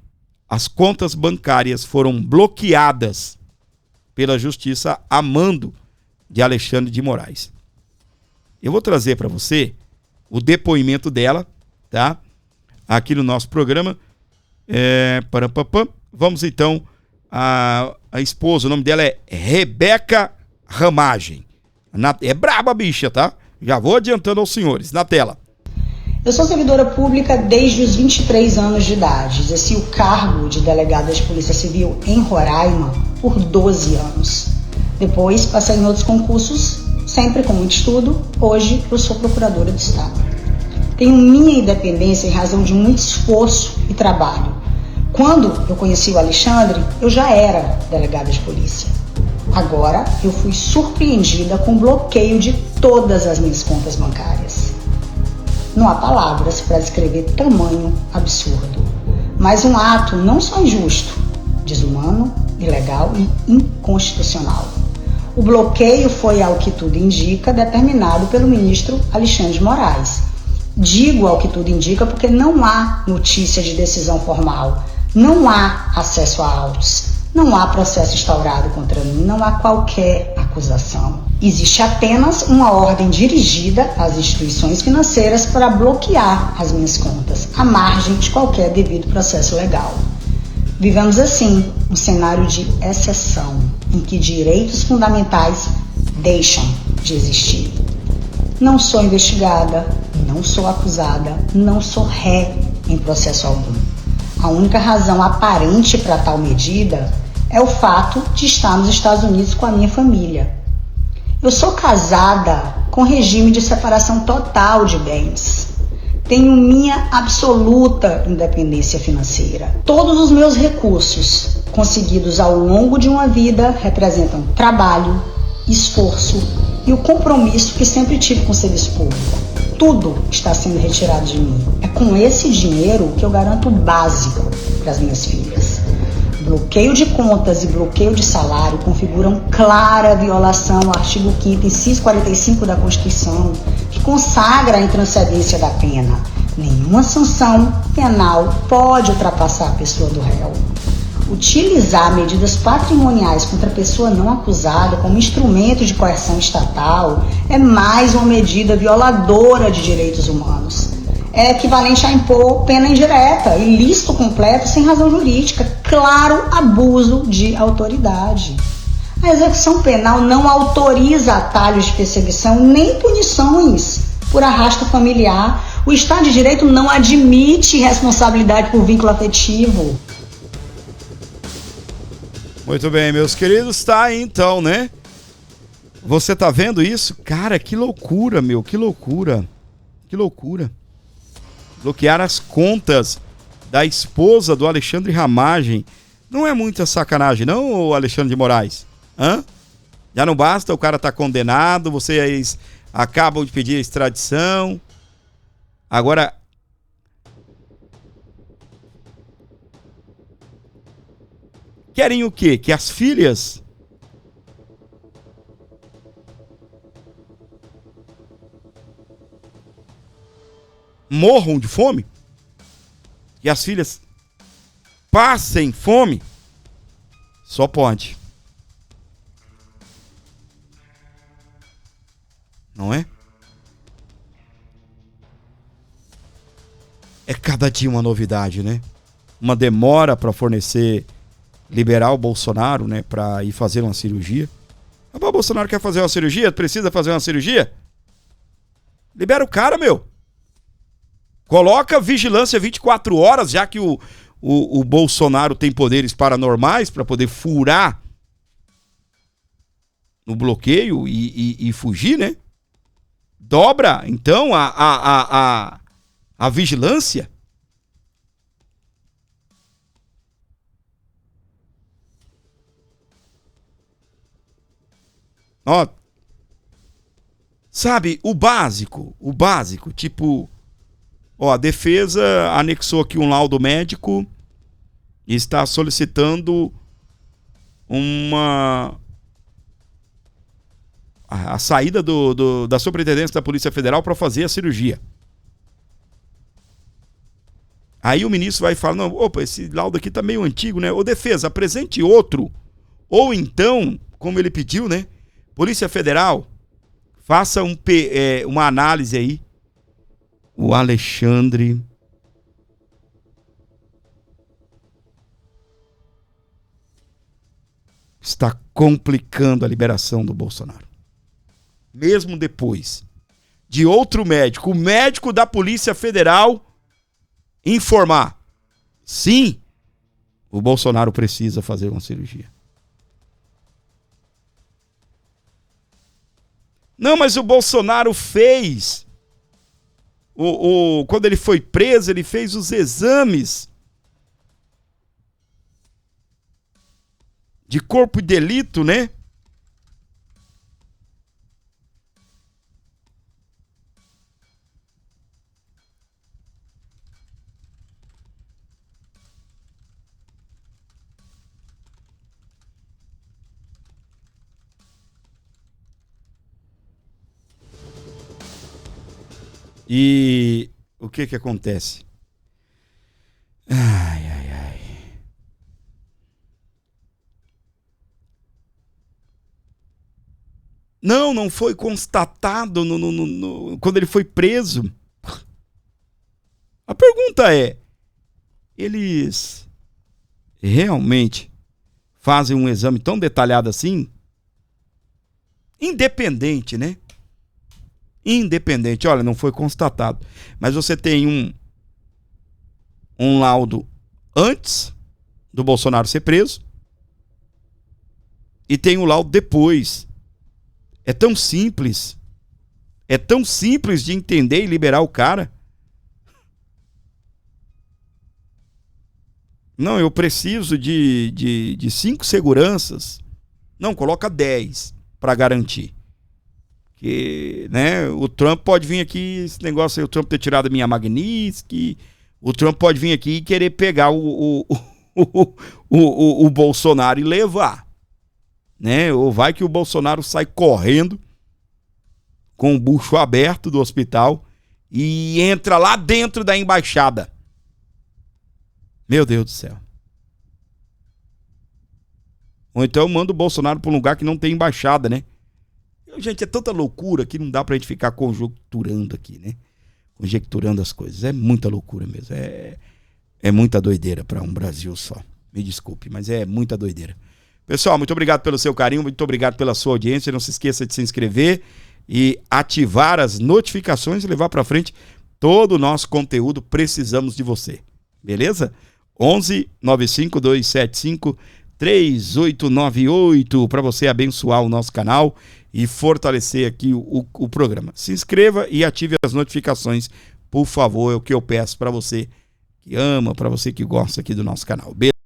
as contas bancárias foram bloqueadas pela justiça a mando de Alexandre de Moraes. Eu vou trazer para você o depoimento dela, tá? Aqui no nosso programa. Vamos então a esposa, o nome dela é Rebeca Ramagem. É braba a bicha, tá? Já vou adiantando aos senhores, na tela. Eu sou servidora pública desde os 23 anos de idade. Exerci o cargo de delegada de Polícia Civil em Roraima por 12 anos. Depois passei em outros concursos, sempre com muito estudo. Hoje eu sou procuradora de Estado. Tenho minha independência em razão de muito esforço e trabalho. Quando eu conheci o Alexandre, eu já era delegada de polícia. Agora eu fui surpreendida com o bloqueio de todas as minhas contas bancárias. Não há palavras para descrever tamanho absurdo, mas um ato não só injusto, desumano, ilegal e inconstitucional. O bloqueio foi, ao que tudo indica, determinado pelo ministro Alexandre de Moraes. Digo ao que tudo indica porque não há notícia de decisão formal, não há acesso a autos, não há processo instaurado contra mim, não há qualquer acusação. Existe apenas uma ordem dirigida às instituições financeiras para bloquear as minhas contas, à margem de qualquer devido processo legal. Vivemos assim um cenário de exceção, em que direitos fundamentais deixam de existir. Não sou investigada, não sou acusada, não sou ré em processo algum. A única razão aparente para tal medida é o fato de estar nos Estados Unidos com a minha família. Eu sou casada com regime de separação total de bens. Tenho minha absoluta independência financeira. Todos os meus recursos conseguidos ao longo de uma vida representam trabalho, esforço e o compromisso que sempre tive com o serviço público. Tudo está sendo retirado de mim. É com esse dinheiro que eu garanto o básico para as minhas filhas. Bloqueio de contas e bloqueio de salário configuram clara violação ao artigo 5º, inciso 45 da Constituição, que consagra a intranscendência da pena. Nenhuma sanção penal pode ultrapassar a pessoa do réu. Utilizar medidas patrimoniais contra a pessoa não acusada como instrumento de coerção estatal é mais uma medida violadora de direitos humanos. É equivalente a impor pena indireta, ilícito completo sem razão jurídica, claro abuso de autoridade. A execução penal não autoriza atalhos de perseguição nem punições por arrasto familiar. O Estado de Direito não admite responsabilidade por vínculo afetivo. Muito bem, meus queridos, tá aí então, né? Você tá vendo isso? Cara, que loucura, meu, que loucura. Que loucura. Bloquear as contas da esposa do Alexandre Ramagem. Não é muita sacanagem, não, Alexandre de Moraes? Hã? Já não basta, o cara tá condenado, vocês acabam de pedir a extradição. Agora... querem o quê? Que as filhas morram de fome? Que as filhas passem fome? Só pode. Não é? É cada dia uma novidade, né? Uma demora para fornecer... liberar o Bolsonaro, né, pra ir fazer uma cirurgia. O Bolsonaro quer fazer uma cirurgia? Precisa fazer uma cirurgia? Libera o cara, meu. Coloca vigilância 24 horas, já que o Bolsonaro tem poderes paranormais para poder furar no bloqueio e fugir, né? Dobra, então, a vigilância. Ó, sabe, o básico, tipo, ó, a defesa anexou aqui um laudo médico está solicitando a saída da Superintendência da Polícia Federal para fazer a cirurgia. Aí o ministro vai falar, não, opa, esse laudo aqui tá meio antigo, né? Ô, defesa, apresente outro. Ou então, como ele pediu, né? Polícia Federal, faça uma análise aí. O Alexandre está complicando a liberação do Bolsonaro. Mesmo depois de outro médico, o médico da Polícia Federal, informar, sim, o Bolsonaro precisa fazer uma cirurgia. Não, mas o Bolsonaro fez, quando ele foi preso, ele fez os exames de corpo de delito, né? E o que acontece? Ai. Não foi constatado quando ele foi preso. A pergunta é, eles realmente fazem um exame tão detalhado assim? Independente, né? Independente, olha, não foi constatado. Mas você tem um laudo antes do Bolsonaro ser preso e tem o laudo depois. É tão simples de entender e liberar o cara. Não, eu preciso de 5 seguranças. Não, coloca 10 para garantir. Que, né, o Trump pode vir aqui, esse negócio aí, o Trump ter tirado a minha Magnitsky, o Trump pode vir aqui e querer pegar o Bolsonaro e levar. Né? Ou vai que o Bolsonaro sai correndo com o bucho aberto do hospital e entra lá dentro da embaixada. Meu Deus do céu. Ou então manda o Bolsonaro para um lugar que não tem embaixada, né? Gente, é tanta loucura que não dá pra gente ficar conjecturando aqui, né? Conjecturando as coisas. É muita loucura mesmo. É muita doideira para um Brasil só. Me desculpe, mas é muita doideira. Pessoal, muito obrigado pelo seu carinho, muito obrigado pela sua audiência. Não se esqueça de se inscrever e ativar as notificações e levar para frente todo o nosso conteúdo. Precisamos de você. Beleza? 11 95275 3898 para você abençoar o nosso canal e fortalecer aqui o programa. Se inscreva e ative as notificações, por favor, é o que eu peço para você que ama, para você que gosta aqui do nosso canal.